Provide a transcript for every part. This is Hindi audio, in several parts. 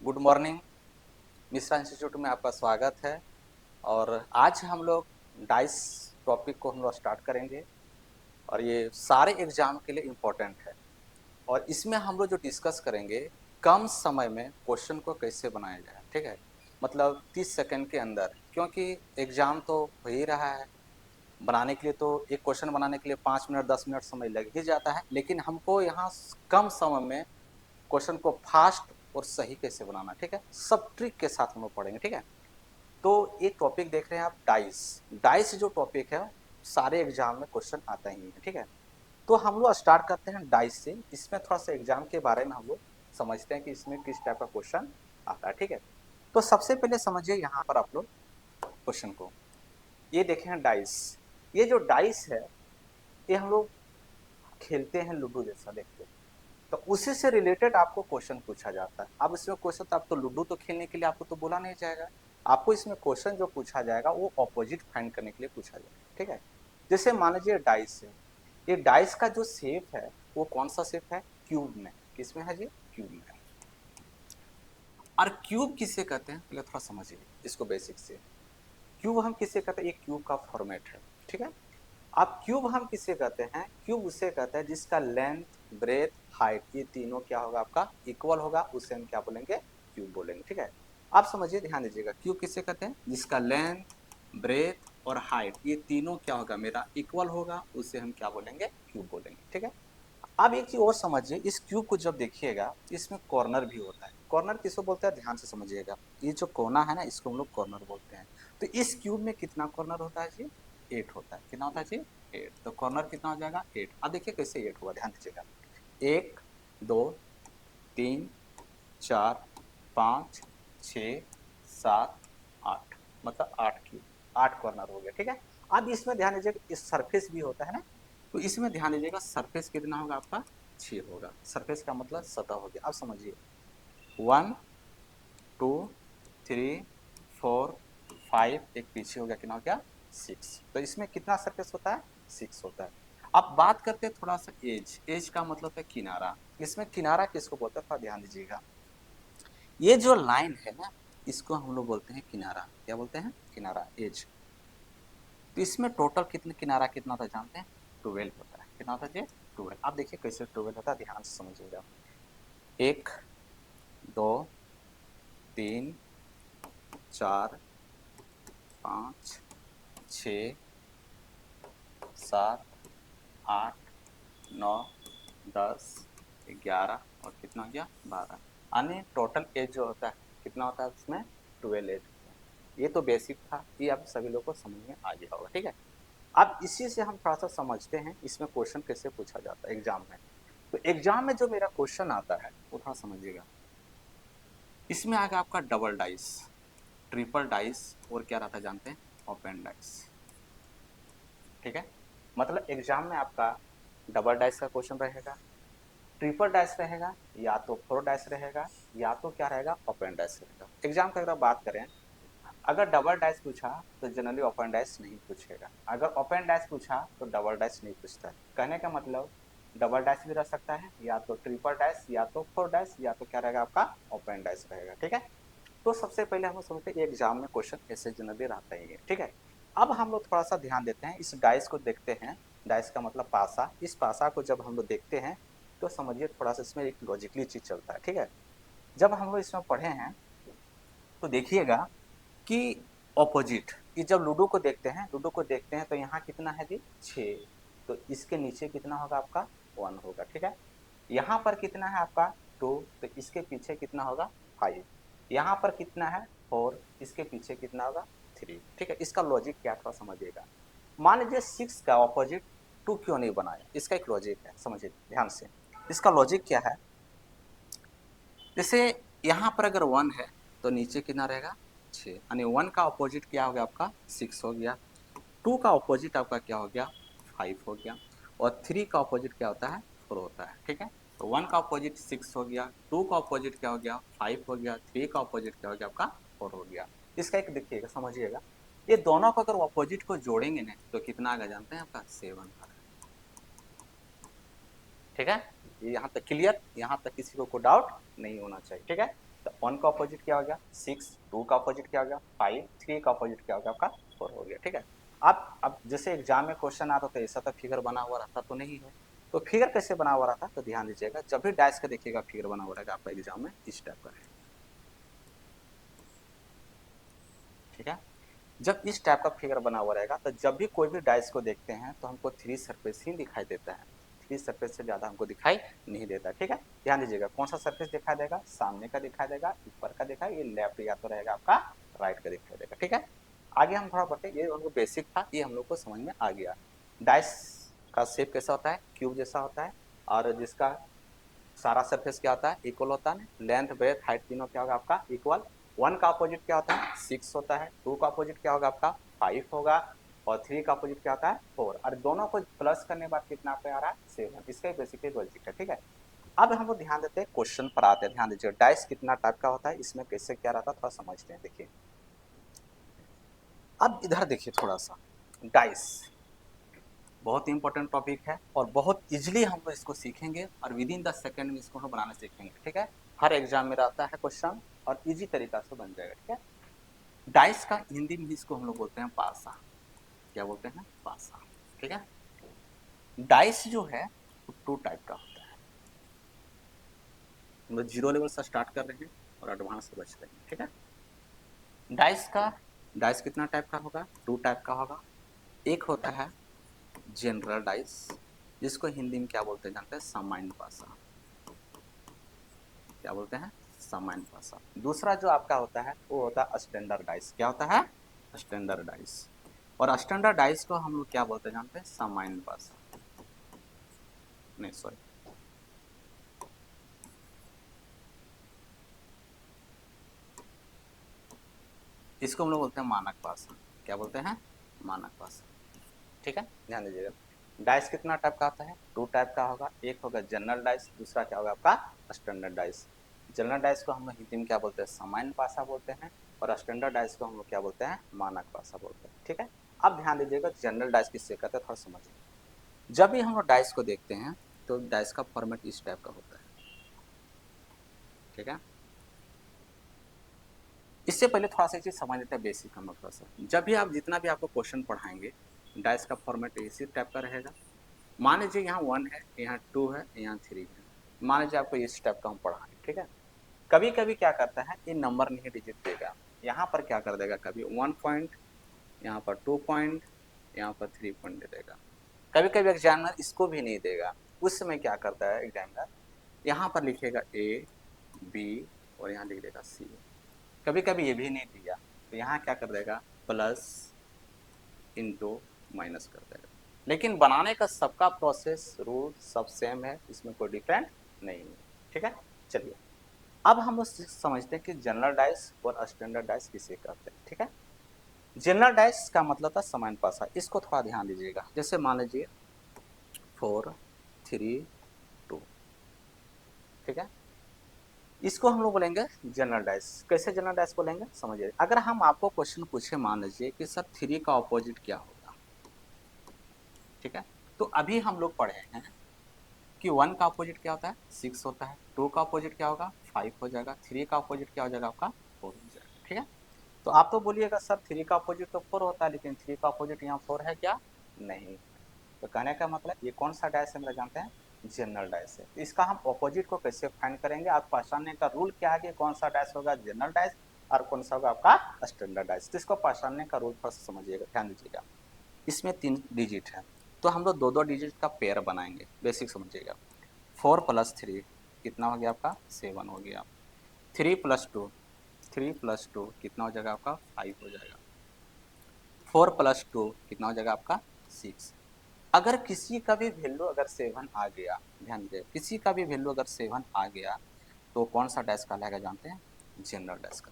Good morning. मिश्रा इंस्टीट्यूट में आपका स्वागत है। और आज हम लोग डाइस टॉपिक को हम लोग स्टार्ट करेंगे। और ये सारे एग्जाम के लिए इम्पोर्टेंट है। और इसमें हम लोग जो डिस्कस करेंगे, कम समय में क्वेश्चन को कैसे बनाया जाए। ठीक है, मतलब 30 सेकंड के अंदर, क्योंकि एग्जाम तो हो ही रहा है। बनाने के लिए तो एक क्वेश्चन बनाने के लिए 5 मिनट 10 मिनट समय लग ही जाता है, लेकिन हमको यहाँ कम समय में क्वेश्चन को फास्ट और सही कैसे बनाना। ठीक है, सब ट्रिक के साथ हम लोग पढ़ेंगे। ठीक है, तो एक टॉपिक देख रहे हैं आप, डाइस। डाइस जो टॉपिक है, सारे एग्जाम में क्वेश्चन आता ही है। ठीक है, तो हम लोग स्टार्ट करते हैं डाइस से। इसमें थोड़ा सा एग्जाम के बारे में हम लोग समझते हैं कि इसमें किस टाइप का क्वेश्चन आता है। ठीक है, तो सबसे पहले समझिए यहाँ पर आप लोग क्वेश्चन को। ये देखें डाइस। ये जो डाइस है, ये हम लोग खेलते हैं लूडो जैसा, देखते हैं। तो उसी से रिलेटेड आपको क्वेश्चन पूछा जाता है। अब इसमें क्वेश्चन तो आप तो लूडो तो खेलने के लिए आपको तो बोला नहीं जाएगा। आपको इसमें क्वेश्चन जो पूछा जाएगा वो ऑपोजिट फाइंड करने के लिए पूछा जाएगा। ठीक है, जैसे मान लीजिए डाइस है। ये डाइस का जो शेप है वो कौन सा शेप है? क्यूब में। किसमें है जी? क्यूब में। और क्यूब किसे कहते हैं पहले थोड़ा समझिए इसको बेसिक से। क्यूब हम किसे कहते हैं? एक क्यूब का फॉर्मेट है। ठीक है, अब क्यूब हम किसे कहते हैं? क्यूब उसे कहते हैं जिसका लेंथ, ब्रेथ, हाइट, ये तीनों क्या होगा? आपका इक्वल होगा, उसे हम क्या बोलेंगे? क्यूब बोलेंगे। ठीक है, आप समझिए, ध्यान दीजिएगा। क्यूब किसे कहते हैं? जिसका लेंथ, ब्रेथ और हाइट, ये तीनों क्या होगा? मेरा इक्वल होगा, उसे हम क्या बोलेंगे? क्यूब बोलेंगे। ठीक है, अब एक चीज और समझिए, इस क्यूब को जब देखिएगा इसमें कॉर्नर भी होता है। कॉर्नर किसको बोलते हैं? ध्यान से समझिएगा। ये जो कोना है ना, इसको हम लोग कॉर्नर बोलते हैं। तो इस क्यूब में कितना कॉर्नर होता है जी? 8 होता है। कितना होता है जी? 8। तो कॉर्नर कितना हो जाएगा? 8। अब देखिए कैसे 8 हुआ, ध्यान दीजिएगा। 1 2 3 4 5 6 7 8, मतलब 8 क्यूब, 8 कॉर्नर हो गया। ठीक है, अब इसमें ध्यान दीजिएगा, इस सरफेस भी होता है ना। तो इसमें ध्यान दीजिएगा, सरफेस कितना होगा आपका? 6 होगा। सरफेस का मतलब सतह हो गया। अब समझिए, 1 2 3 4 5, एक पीछे हो गया, कितना हो गया? 6। तो इसमें कितना सरफेस होता है? 6 होता है। अब बात करते हैं थोड़ा सा एज। एज का मतलब है किनारा। इसमें किनारा किसको बोलते हैं? थोड़ा ध्यान दीजिएगा। ये जो लाइन है ना, इसको हम लोग बोलते हैं किनारा। क्या बोलते हैं? किनारा, एज। तो इसमें टोटल कितने किनारा कितना होता है जानते हैं? 12 होता है। कितना होता है जी? 12। आप देखिए कैसे 12 होता है, ध्यान से समझिएगा। 1 2 3 4 5 6 7 8 9 10 11 और कितना हो गया? 12। यानी टोटल एज जो होता है कितना होता है उसमें? 12 एज होता है। ये तो बेसिक था, ये आप सभी लोग को समझ में आ गया होगा। ठीक है, अब इसी से हम थोड़ा सा समझते हैं इसमें क्वेश्चन कैसे पूछा जाता है एग्जाम में। तो एग्जाम में जो मेरा क्वेश्चन आता है वो थोड़ा समझिएगा। इसमें आएगा आपका डबल डाइस, ट्रिपल डाइस और क्या रहता है जानते हैं? Open dice. ठीक है, मतलब एग्जाम में आपका डबल डाइस का क्वेश्चन रहेगा, ट्रिपल डाइस रहेगा, या तो फोर डाइस रहेगा, या तो क्या रहेगा? ओपन डाइस रहेगा। एग्जाम की अगर बात करें, अगर डबल डाइस पूछा तो जनरली ओपन डाइस नहीं पूछेगा। अगर ओपन डाइस पूछा तो डबल डाइस नहीं पूछता है। कहने का मतलब डबल डाइस भी रह सकता है, या तो ट्रिपल डाइस, या तो फोर डाइस, या तो क्या रहेगा आपका? ओपन डाइस रहेगा। ठीक है, तो सबसे पहले हम लोग समझते हैं एग्जाम में क्वेश्चन ऐसे जनरली रहता ही है। ठीक है, अब हम लोग थोड़ा सा ध्यान देते हैं, इस डाइस को देखते हैं। डाइस का मतलब पासा। इस पासा को जब हम लोग देखते हैं तो समझिए थोड़ा सा इसमें एक लॉजिकली चीज चलता है। ठीक है, जब हम लोग इसमें पढ़े हैं तो देखिएगा कि ऑपोजिट, ये जब लूडो को देखते हैं, लूडो को देखते हैं तो यहाँ कितना है जी? 6। तो इसके नीचे कितना होगा आपका? 1 होगा। ठीक है, यहाँ पर कितना है आपका? 2। तो इसके पीछे कितना होगा? 5। यहाँ पर कितना है? 4। इसके पीछे कितना होगा? 3। ठीक है, इसका लॉजिक क्या थोड़ा समझिएगा। मान लीजिए 6 का ऑपोजिट 2 क्यों नहीं बनाया? इसका एक लॉजिक है, समझिए ध्यान से। इसका लॉजिक क्या है? जैसे यहाँ पर अगर 1 है तो नीचे कितना रहेगा? 6। यानी 1 का अपोजिट क्या हो गया आपका? 6 हो गया। 2 का अपोजिट आपका क्या हो गया? 5 हो गया। और 3 का अपोजिट क्या होता है? 4 होता है। ठीक है, तो 1 का अपोजिट 6 हो गया, 2 का अपोजिट क्या हो गया? 5 हो गया, 3 का अपोजिट क्या हो गया आपका? 4 हो गया। इसका एक देखिएगा, समझिएगा। ये दोनों को अगर अपोजिट को जोड़ेंगे ना तो कितना आएगा जानते हैं? आपका 7 आएगा। ठीक है, ये यहाँ तक क्लियर? यहाँ तक किसी को डाउट नहीं होना चाहिए। ठीक है, तो 1 का अपोजिट क्या हो गया 6, 2 का अपोजिट क्या हो गया 5, 3 का अपोजिट क्या हो गया आपका 4 हो गया। ठीक है, अब जैसे एग्जाम में क्वेश्चन आता तो ऐसा तो फिगर बना हुआ रहता तो नहीं है, तो फिगर कैसे बना हुआ रहता तो ध्यान दीजिएगा, जब भी डाइस का देखिएगा फिगर बना हुआ रहेगा आपका एग्जाम में इस टाइप का रहेगा। ठीक है, जब इस टाइप का फिगर बना हुआ रहेगा तो जब भी कोई भी डाइस को देखते हैं तो हमको 3 सरफेस ही दिखाई देता है, 3 सरफेस से ज्यादा हमको दिखाई नहीं देता। ठीक है, ध्यान दीजिएगा कौन सा सरफेस दिखाई देगा, सामने का दिखाई देगा, ऊपर का दिखाई, ये लेफ्ट या तो रहेगा आपका राइट का दिखाई देगा। ठीक है, आगे हम थोड़ा बढ़ते, ये हम लोग बेसिक था, ये हम लोग को समझ में आ गया। डाइस का शेप कैसा होता है, क्यूब जैसा होता है, और जिसका सारा सरफेस क्या होता है इक्वल होता है, लेंथ ब्रेथ हाइट तीनों क्या होगा आपका इक्वल। 1 का अपोजिट क्या होता है 6 होता है, 2 का अपोजिट क्या होगा आपका 5 होगा, और 3 का अपोजिट क्या होता है 4, और दोनों को प्लस करने के बाद कितना पे आ रहा है 7, इसका बेसिकली लॉजिक है। ठीक है, अब हम लोग ध्यान देते हैं क्वेश्चन पर आते हैं, ध्यान दीजिए डाइस कितना टाइप का होता है, इसमें कैसे क्या रहता है थोड़ा समझते हैं। देखिए अब इधर देखिए थोड़ा सा, डाइस बहुत ही इंपॉर्टेंट टॉपिक है और बहुत इजीली हम लोग इसको सीखेंगे और विद इन द सेकेंड में इसको हम बनाना सीखेंगे। ठीक है, हर एग्जाम में रहता है क्वेश्चन और इजी तरीका से बन जाएगा। ठीक है, डाइस का हिंदी में इसको हम लोग बोलते हैं पासा, क्या बोलते हैं पासा। ठीक है, डाइस जो है वो 2 टाइप का होता है, हम लोग 0 लेवल से स्टार्ट कर रहे हैं और एडवांस से बच रहे हैं। ठीक है, डाइस का डाइस कितना टाइप का होगा 2 टाइप का होगा, एक होता है जनरल डाइस, जिसको हिंदी में क्या बोलते हैं जानते हैं सामान्य पासा, क्या बोलते हैं सामान्य पासा। दूसरा जो आपका होता है वो होता है स्टैंडर्ड डाइस, क्या होता है स्टैंडर्ड डाइस, और स्टैंडर्ड डाइस को हम लोग क्या बोलते हैं जानते हैं सामान्य पासा, नहीं सॉरी इसको हम लोग बोलते हैं मानक पासा, क्या बोलते हैं मानक पासा। ठीक है, ध्यान दीजिएगा डाइस कितना टाइप का आता है 2 टाइप का होगा, एक होगा जनरल डाइस, दूसरा क्या होगा आपका स्टैंडर्ड डाइस। जनरल डाइस को हम लोग हिंदी में क्या बोलते हैं सामान्य पासा बोलते हैं, और स्टैंडर्ड डाइस को हम लोग क्या बोलते हैं मानक पासा बोलते हैं। ठीक है, अब ध्यान दीजिएगा जनरल डाइस किससे कहते हैं थोड़ा समझिए, जब भी हम लोग डाइस को देखते हैं तो डाइस का फॉर्मेट इस टाइप का होता है। ठीक है, इससे पहले थोड़ा सा चीज समझ लेते हैं बेसिक हम लोग थोड़ा सा, जब भी आप जितना भी आपको क्वेश्चन पढ़ाएंगे डाइस का फॉर्मेट इसी टाइप का रहेगा। मान लीजिए यहाँ 1 है, यहाँ 2 है, यहाँ 3 है, मान लीजिए आपको इस टाइप का हम पढ़ाएंगे। ठीक है, कभी कभी क्या करता है ये नंबर नहीं डिजिट देगा, यहाँ पर क्या कर देगा कभी 1 पॉइंट, यहाँ पर 2 पॉइंट, यहाँ पर 3 पॉइंट दे देगा, कभी कभी एग्जामिनर इसको भी नहीं देगा, उस समय क्या करता है एग्जामिनर यहाँ पर लिखेगा ए बी और यहाँ लिख देगा सी, कभी कभी ये भी नहीं दिया तो यहाँ क्या कर देगा प्लस इंटू माइनस कर देगा, लेकिन बनाने का सबका प्रोसेस रूल सब सेम है, इसमें कोई डिफरेंट नहीं है। ठीक है, चलिए अब हम लोग समझते हैं कि जनरल डाइस और स्टैंडर्ड डाइस किसे कहते हैं। ठीक है, जनरल डाइस का मतलब था सामान्य पासा, इसको थोड़ा ध्यान दीजिएगा, जैसे मान लीजिए 4 3 2। ठीक है, इसको हम लोग बोलेंगे जनरल डाइस। कैसे जनरल डाइस बोलेंगे समझिए, अगर हम आपको क्वेश्चन पूछे मान लीजिए कि सर 3 का ऑपोजिट क्या होगा। ठीक है, तो अभी हम लोग पढ़े हैं कि 1 का अपोजिट क्या होता है 6 होता है, 2 का अपोजिट क्या होगा 5 हो जाएगा, 3 का अपोजिट क्या हो जाएगा आपका 4 हो जाएगा। ठीक है, तो आप तो बोलिएगा सर 3 का अपोजिट तो 4 होता है, लेकिन 3 का अपोजिट यहाँ 4 है क्या, नहीं। तो कहने का मतलब ये कौन सा डाइस है मेरा जानते हैं जनरल डाइस है। तो इसका हम अपोजिट को कैसे फाइंड करेंगे, आप पहचानने का रूल क्या है कि कौन सा डाइस होगा जनरल डाइस और कौन सा होगा आपका स्टैंडर्ड डाइस, तो इसको पहचानने का रूल थोड़ा सा समझिएगा, ध्यान दीजिएगा। इसमें 3 डिजिट है तो हम लोग 2-2 डिजिट का पेयर बनाएंगे, बेसिक समझिएगा। 4 प्लस 3 कितना हो गया आपका 7 हो गया, 3 प्लस 2 3 प्लस 2 कितना हो जाएगा आपका 5 हो जाएगा, 4 प्लस 2 कितना हो जाएगा आपका 6। अगर किसी का भी वैल्यू अगर 7 आ गया, ध्यान दीजिए किसी का भी वैल्यू अगर 7 आ गया तो कौन सा डैश कहलाएगा जानते हैं जनरल डैश का।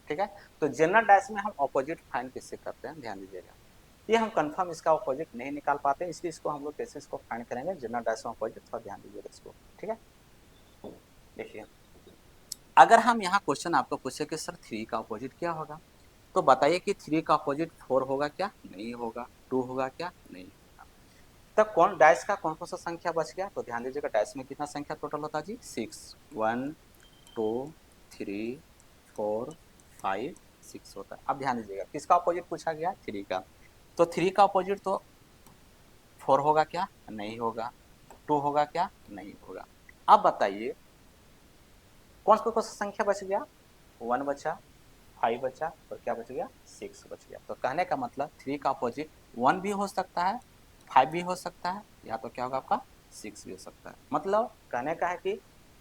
ठीक है, तो जनरल डैश में हम ऑपोजिट फाइंड किससे करते हैं ध्यान दीजिएगा, ये हम कंफर्म इसका ऑपोजिट नहीं निकाल पाते, इसलिए इसको हम लोग कैसे इसको फाइंड करेंगे जनरल डैश में ऑपोजिट, थोड़ा ध्यान दीजिएगा इसको। ठीक है, देखिए अगर हम यहाँ क्वेश्चन आपको पूछे कि सर 3 का ऑपोजिट क्या होगा, तो बताइए कि 3 का ऑपोजिट 4 होगा क्या, नहीं होगा, 2 होगा क्या, नहीं। तब कौन डैश का कौन कौन सा संख्या बच गया, तो ध्यान दीजिएगा डैश में कितना संख्या टोटल होता है जी 6, 1 2 3 4 5 6 होता है। अब ध्यान दीजिएगा किसका अपोजिट पूछा गया, 3 का। तो 3 का अपोजिट तो 4 होगा क्या, नहीं होगा। 2 होगा क्या, नहीं होगा। अब बताइए कौन सा संख्या बच गया, 1 बचा, 5 बचा और क्या बच गया, 6 बच गया। तो कहने का मतलब 3 का अपोजिट 1 भी हो सकता है, 5 भी हो सकता है, या तो क्या होगा आपका 6 भी हो सकता है। मतलब कहने का है कि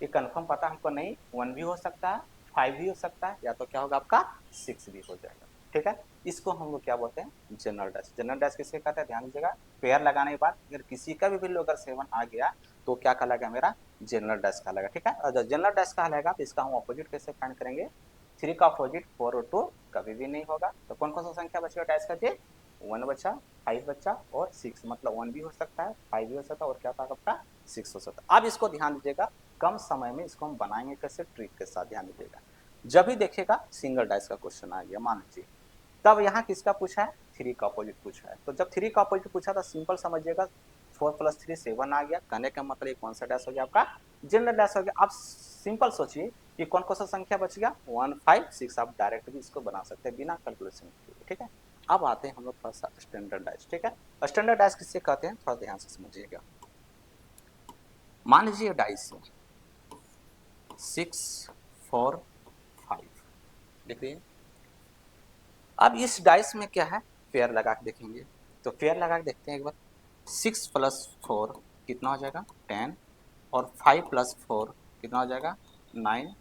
ये कंफर्म पता हमको नहीं, 1 भी हो सकता है, 5 भी हो सकता है, या तो क्या होगा आपका 6 भी हो जाएगा। ठीक है, इसको हम लोग क्या बोलते हैं, जनरल डैश। जनरल डैश किससे कहते हैं, ध्यान दीजिएगा। पेयर लगाने के बाद अगर किसी का भी वैल्यू अगर 7 आ गया तो क्या कहलाएगा, मेरा जनरल डैश कहलाएगा। ठीक है, और जब जनरल डैश कहलाएगा तो इसका हम अपोजिट कैसे फाइंड करेंगे, 3 का अपोजिट 4 और 2 कभी भी नहीं होगा। तो कौन कौन सा संख्या बचेगा डैश का, जे 1 बचा, 5 बचा और 6, मतलब 1 भी हो सकता है, 5 भी हो सकता है और क्या होता है आपका 6 हो सकता है। अब इसको ध्यान दीजिएगा, कम समय में इसको हम बनाएंगे कैसे, ट्रिक के साथ। ध्यान दीजिएगा, जब भी देखिएगा सिंगल डाइस का क्वेश्चन आ गया मान लीजिए, तब यहाँ किसका पूछा है, 3 का अपोजिट पूछा है। तो जब 3 का अपोजिट पूछा था, सिंपल समझिएगा, 4 + 3 7 आ गया। कहने का मतलब ये कौन सा डैश हो गया आपका, जनरल डैश हो गया। आप सिंपल सोचिए कि कौन कौन सा संख्या बच गया, 1 5 6। आप डायरेक्ट भी इसको बना सकते हैं बिना कैलकुलेशन के। ठीक है, अब आते हैं हम लोग थोड़ा सा स्टैंडर्ड डैश। ठीक है, स्टैंडर्ड डैश किससे कहते हैं, थोड़ा ध्यान से समझिएगा। मान लीजिए डाइस 6 4 5 देख रही है। अब इस डाइस में क्या है, पेयर लगा के देखेंगे। तो पेयर लगा के देखते हैं एक बार। 6 + 4 कितना हो जाएगा, 10। और 5 + 4 कितना हो जाएगा, 9।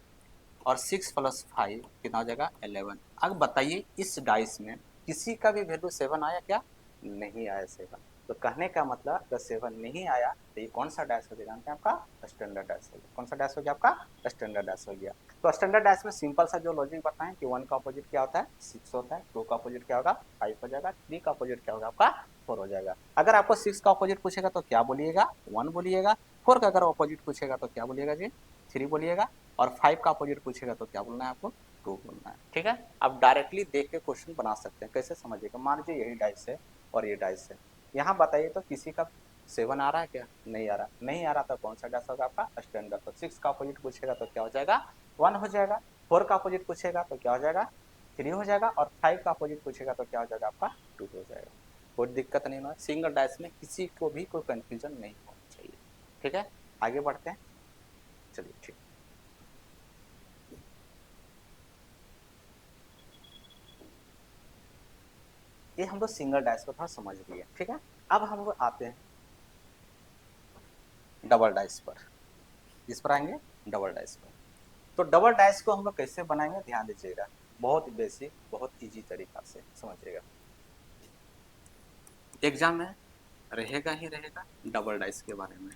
और 6 + 5 कितना हो जाएगा, 11। अब बताइए इस डाइस में किसी का भी वैल्यू 7 आया क्या, नहीं आया 7। तो कहने का मतलब अगर 7 नहीं आया तो ये कौन सा डैश हो गया, जानते हैं, आपका स्टैंडर्ड डैश हो गया। कौन सा डैश हो गया, आपका स्टैंडर्ड डैश हो गया। तो स्टैंडर्ड डैश में सिंपल सा जो लॉजिक बताएं कि 1 का अपोजिट क्या होता है, 6 होता है। 2 का अपोजिट क्या होगा, 5 हो जाएगा। 3 का अपोजिट क्या होगा आपका, 4 हो जाएगा। अगर आपको 6 का अपोजिट पूछेगा तो क्या बोलिएगा, 1 बोलिएगा। 4 का अगर अपोजिट पूछेगा तो क्या बोलिएगा जी, 3 बोलिएगा। और 5 का अपोजिट पूछेगा तो क्या बोलना है आपको, 2 बोलना है। ठीक है, आप डायरेक्टली देख के क्वेश्चन बना सकते हैं। कैसे समझिएगा, मान लीजिए यही डाइस है और ये डाइस है। यहाँ बताइए तो किसी का 7 आ रहा है क्या, नहीं आ रहा। नहीं आ रहा तो कौन सा डैश होगा आपका, स्टैंडर्ड। तो 6 का अपोजिट पूछेगा तो क्या हो जाएगा, 1 हो जाएगा। 4 का अपोजिट पूछेगा तो क्या हो जाएगा, 3 हो जाएगा। और 5 का अपोजिट पूछेगा तो क्या हो जाएगा आपका, 2 हो जाएगा। कोई दिक्कत नहीं होगा, सिंगल डैश में किसी को भी कोई कंफ्यूजन नहीं होना चाहिए। ठीक है, आगे बढ़ते हैं, चलिए ठीक। ये हम लोग सिंगल डैश को थोड़ा समझ लिए। ठीक है, अब हम लोग आते हैं डबल डैश पर। इस पर आएंगे डबल डैश पर। तो डबल डैश को हम लोग कैसे बनाएंगे, ध्यान दीजिएगा। बहुत बेसिक, बहुत इजी तरीका से समझिएगा। एग्जाम में रहेगा ही रहेगा डबल डाइस के बारे में।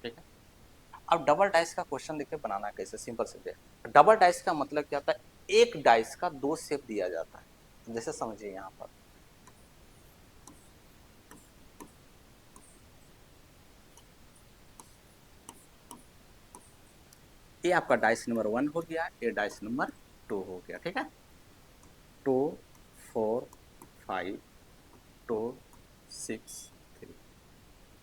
ठीक है, अब डबल डाइस का क्वेश्चन देखिए बनाना कैसे, सिंपल से देखिए। डबल डाइस का मतलब क्या होता है, एक डाइस का 2 शेप दिया जाता है। जैसे समझिए यहाँ पर ये आपका डाइस नंबर 1 हो गया, ये डाइस नंबर 2 हो गया। ठीक है, 2 4 5 2 6 3।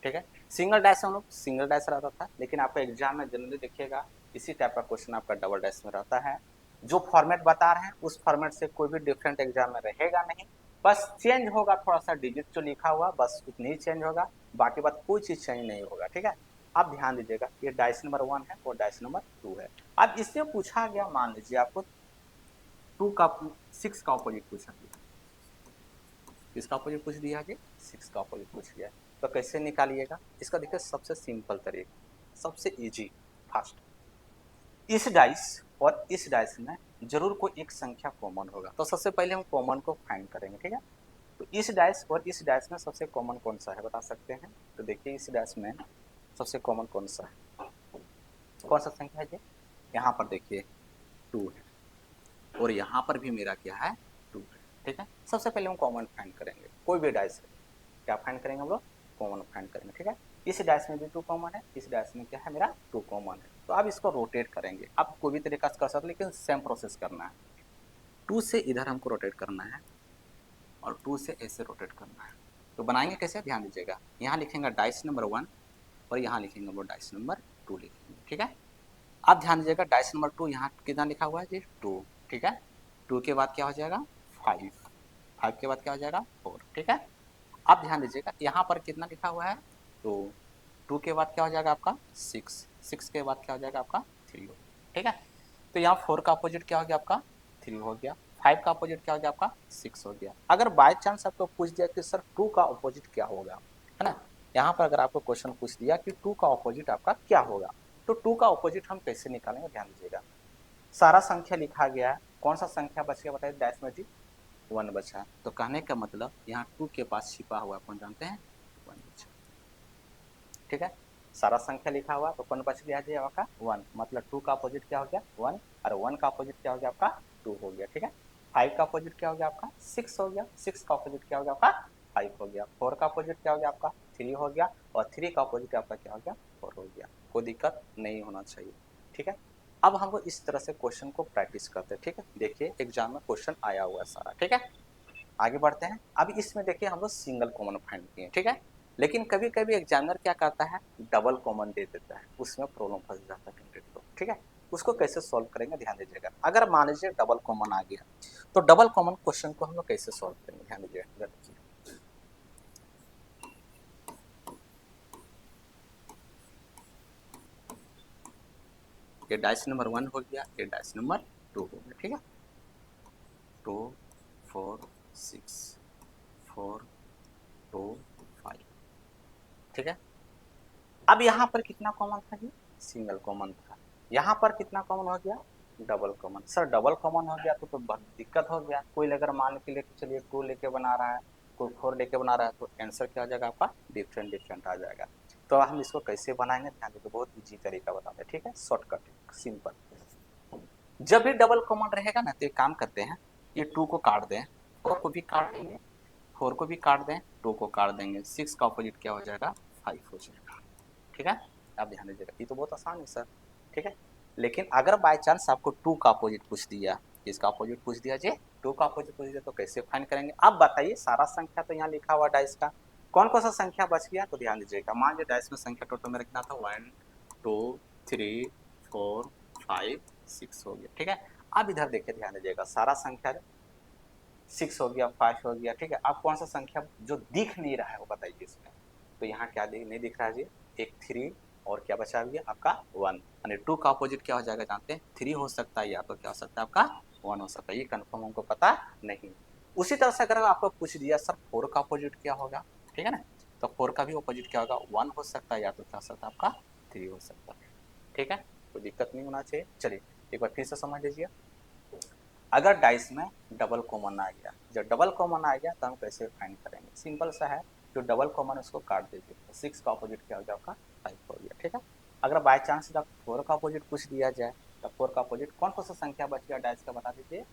ठीक है, सिंगल डैश हम लोग सिंगल डैश रहता था, लेकिन आपका एग्जाम में जनरली देखिएगा इसी टाइप का क्वेश्चन आपका डबल डैश में रहता है। जो फॉर्मेट बता रहे हैं उस फॉर्मेट से कोई भी डिफरेंट एग्जाम में रहेगा नहीं। बस चेंज होगा थोड़ा सा डिजिट जो लिखा हुआ, बस उतनी ही चेंज होगा। बाकी बात कोई चीज चेंज नहीं होगा। ठीक है, आप ध्यान दीजिएगा, ये डाइस नंबर 1 है और डाइस नंबर 2 है। अब इसमें पूछा गया, मान लीजिए आपको 2 का 6 का अपोजिट पूछा गया। किसका अपोजिट पूछ दिया जी, 6 का अपोजिट पूछ गया। तो कैसे निकालिएगा इसका, देखिए सबसे सिंपल तरीका, सबसे इजी, फास्ट। इस डाइस और इस डाइस में जरूर कोई एक संख्या कॉमन होगा। तो सबसे पहले हम कॉमन को फाइंड करेंगे। ठीक है, तो इस डाइस और इस डाइस में सबसे कॉमन कौन सा है, बता सकते हैं। तो देखिए इस डाइस में सबसे कॉमन कौन सा है, कौन सा संख्या है जी, यहाँ पर देखिए 2 है और यहाँ पर भी मेरा क्या है, 2 है। ठीक है, सबसे पहले हम कॉमन फाइंड करेंगे। कोई भी डाइस है क्या फाइंड करेंगे हम लोग, कॉमन फाइंड करेंगे। ठीक है, इस डैश में भी 2 कॉमन है, इस डैश में क्या है मेरा 2 कॉमन है। तो अब इसको रोटेट करेंगे। आप कोई भी तरीका से कर सकते, लेकिन सेम प्रोसेस करना है। 2 से इधर हमको रोटेट करना है और 2 से ऐसे रोटेट करना है। तो बनाएंगे कैसे, ध्यान दीजिएगा। यहाँ लिखेंगे डाइस नंबर 1 और यहाँ लिखेंगे वो डाइस नंबर 2 लिखेंगे। ठीक है, आप ध्यान दीजिएगा डाइस नंबर 2 यहाँ कितना लिखा हुआ है जी 2, ठीक है। 2 के बाद क्या हो जाएगा 5, 5 के बाद क्या हो जाएगा 4, ठीक है। आप ध्यान दीजिएगा यहाँ पर कितना लिखा हुआ है 2, 2 के बाद क्या हो जाएगा आपका 6, 6 के बाद क्या हो जाएगा आपका 3 हो, ठीक है। तो यहाँ 4 का अपोजिट क्या हो गया आपका 3 हो गया, 5 का अपोजिट क्या हो गया आपका 6 हो गया। अगर बाय चांस आपको पूछ दिया कि सर 2 का अपोजिट क्या होगा, है ना, यहाँ पर अगर आपको क्वेश्चन पूछ दिया कि 2 का अपोजिट आपका क्या होगा, तो 2 का अपोजिट हम कैसे निकालेंगे, ध्यान दीजिएगा। सारा संख्या लिखा गया है, कौन सा संख्या बच गया बताइए डैश में जी 1 बचा है। तो कहने का मतलब यहाँ 2 के पास छिपा हुआ कौन जानते हैं 1 बचा, ठीक है। सारा संख्या लिखा हुआ तो कौन बच गया जी आपका 1, मतलब 2 का अपोजिट क्या हो गया 1, और 1 का अपोजिट क्या हो गया आपका 2 हो गया, ठीक है। 5 का अपोजिट क्या हो गया आपका 6 हो गया, 6 का अपोजिट क्या हो गया आपका 5 हो गया, 4 का अपोजिट क्या हो गया आपका 3 हो गया, और 3 का अपोजिट आपका क्या हो गया 4 हो गया। कोई दिक्कत नहीं होना चाहिए, ठीक है। अब हम लोग इस तरह से क्वेश्चन को प्रैक्टिस करते हैं, ठीक है। देखिए एग्जाम में क्वेश्चन आया हुआ है सारा, ठीक है। आगे बढ़ते हैं। अब इसमें देखिए हम लोग सिंगल कॉमन फाइंड किए, ठीक है। लेकिन कभी कभी एग्जामिनर क्या करता है डबल कॉमन दे देता है, उसमें प्रॉब्लम फंस जाता है कैंडिडेट को, ठीक है। उसको कैसे सॉल्व करेंगे ध्यान दीजिएगा। अगर मान लीजिए डबल कॉमन आ गया तो डबल कॉमन क्वेश्चन को हम लोग कैसे सॉल्व करेंगे, ध्यान दीजिएगा। ये डाइस नंबर 1 हो गया, ये डाइस नंबर 2 हो गया, ठीक है। 2 4 6 4 2 5, ठीक है। अब यहाँ पर कितना कॉमन था जी सिंगल कॉमन था, यहाँ पर कितना कॉमन हो गया double common. Sir double common हो गया तो बहुत दिक्कत हो गया। कोई अगर मान के लेके चलिए 2 लेके बना रहा है, कोई 4 लेके बना रहा है, तो आंसर क्या आ जाएगा आपका डिफरेंट डिफरेंट आ जाएगा। तो हम इसको कैसे बनाएंगे ध्यान दीजिए, बहुत इजी तरीका बताते हैं, ठीक है, शॉर्टकट सिंपल। जब भी डबल कॉमन रहेगा ना तो एक काम करते हैं, ये 2 को काट दें, 4 को भी काट देंगे, 4 को भी काट दें, 2 को काट देंगे, 6 का अपोजिट क्या हो जाएगा 5 हो जाएगा, ठीक है। आप ध्यान दीजिएगा, ये तो बहुत आसान है सर, ठीक है। लेकिन अगर बाय चांस आपको 2 का अपोजिट पूछ दिया, इसका अपोजिट पूछ दिया जी 2 का अपोजिट पूछ दिया, तो कैसे फाइंड करेंगे। अब बताइए सारा संख्या तो यहाँ लिखा हुआ डाइस का, कौन कौन सा संख्या बच गया, तो ध्यान दीजिएगा। मान लीजिए डाइस में संख्या टोटल मेरा कितना था 1 2 3 4 5 6 हो गया, ठीक है। अब इधर देखिए ध्यान दीजिएगा, सारा संख्या 6 हो गया 5 हो गया, ठीक है। अब कौन सा संख्या जो दिख नहीं रहा है वो बताइए इसमें। तो यहाँ क्या नहीं दिख रहा है जी, एक 3 और क्या बचा हुआ आपका 1, यानी 2 का अपोजिट क्या हो जाएगा जानते हैं 3 हो सकता है, या तो क्या हो सकता है आपका 1 हो सकता है, ये कन्फर्म हमको पता नहीं। उसी तरह से अगर आपको पूछ दिया सर 4 का अपोजिट क्या होगा, ठीक है ना, तो 4 का भी अपोजिट क्या होगा 1 हो सकता है, या तो क्या हो सकता है आपका 3 हो सकता है, ठीक है। कोई दिक्कत नहीं होना चाहिए। चलिए एक बार फिर से समझ लीजिए। अगर डाइस में डबल कॉमन आ गया, जब डबल कॉमन आ गया तो हम कैसे फाइंड करेंगे, सिंपल सा है, जो डबल कॉमन उसको काट दीजिए, तो 6 का अपोजिट क्या हो गया आपका 5 हो गया, ठीक है। अगर बाय चांस जब 4 का अपोजिट पूछ दिया जाए, तो 4 का अपोजिट कौन कौन सा संख्या बच गया डाइस का बता दीजिए।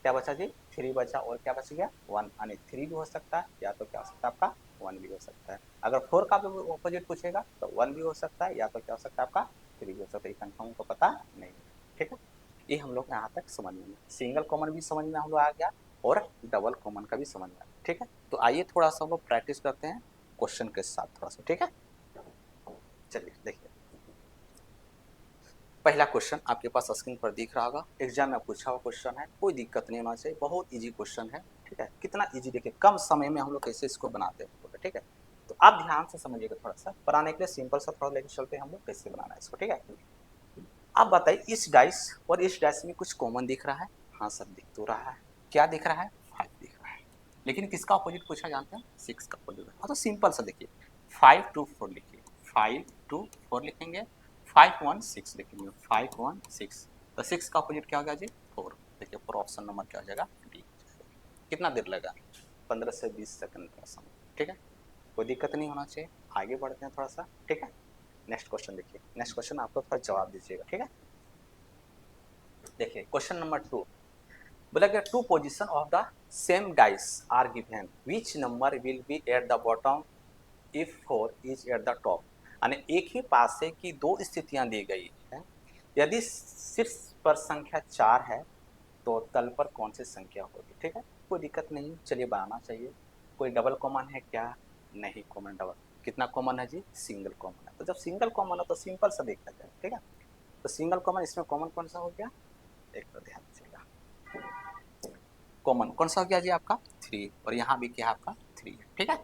क्या बचा जी 3 बचा, और क्या बच गया 1, यानी 3 भी हो सकता है, या तो क्या हो सकता है आपका 1 भी हो सकता है। अगर 4 का अपोजिट पूछेगा तो 1 भी हो सकता है, या तो क्या हो सकता है आपका 3 भी हो सकता है, ये कन्फर्म को पता नहीं, ठीक है। ये हम लोग यहाँ तक समझ में, सिंगल कॉमन भी समझ में हम लोग आ गया, और डबल कॉमन का भी समझ में आ गया, ठीक है। तो आइए थोड़ा सा हम लोग प्रैक्टिस करते हैं क्वेश्चन के साथ थोड़ा सा, ठीक है। चलिए देखिए, पहला क्वेश्चन आपके पास स्क्रीन पर दिख रहा होगा, एग्जाम में पूछा हुआ क्वेश्चन है, कोई दिक्कत नहीं होना चाहिए, बहुत इजी क्वेश्चन है, ठीक है। कितना इजी देखिए, कम समय में हम लोग कैसे इसको बनाते हैं, ठीक है। तो आप ध्यान से समझिएगा, थोड़ा सा बनाने के लिए सिंपल सा थोड़ा लेके चलते हैं हम लोग कैसे बनाना है इसको, ठीक है। आप बताइए इस डाइस और इस डाइस में कुछ कॉमन दिख रहा है, हाँ सर दिख तो रहा है, क्या दिख रहा है 5 दिख रहा है, लेकिन किसका अपोजिट पूछा जानते हैं 6 का अपोजिट। हाँ तो सिंपल सा देखिए 5 2 4 लिखिए, 5 2 4 लिखेंगे, 5 1 6 लिखेंगे, 5 1 6, तो 6 का अपोजिट क्या हो गया जी 4, देखिए 4 ऑप्शन नंबर क्या हो जाएगा डी। कितना देर लगा 15 से 20 सेकंड का समय, ठीक है। कोई दिक्कत नहीं होना चाहिए। आगे बढ़ते हैं थोड़ा सा, ठीक है। नेक्स्ट क्वेश्चन देखिए, नेक्स्ट क्वेश्चन आपको थोड़ा जवाब दीजिएगा, ठीक है। देखिए क्वेश्चन नंबर 2 बोला गया, two position of the same dice are given, which number will be at the bottom if 4 is at the top. यानी एक ही पासे की दो स्थितियां दी गई है, यदि शीर्ष पर संख्या 4 है तो तल पर कौन सी संख्या होगी, ठीक है। कोई दिक्कत नहीं, चलिए बनाना चाहिए। कोई डबल कॉमन है क्या, नहीं कॉमन, डबल कितना कॉमन है जी सिंगल कॉमन है, तो जब सिंगल कॉमन है तो सिंपल सा देखा जाए, ठीक है। तो सिंगल कॉमन, इसमें कॉमन कौन सा हो गया, एक तो ध्यान दीजिएगा, कॉमन कौन सा हो गया जी आपका 3, और यहाँ भी क्या है आपका 3 है, ठीक है।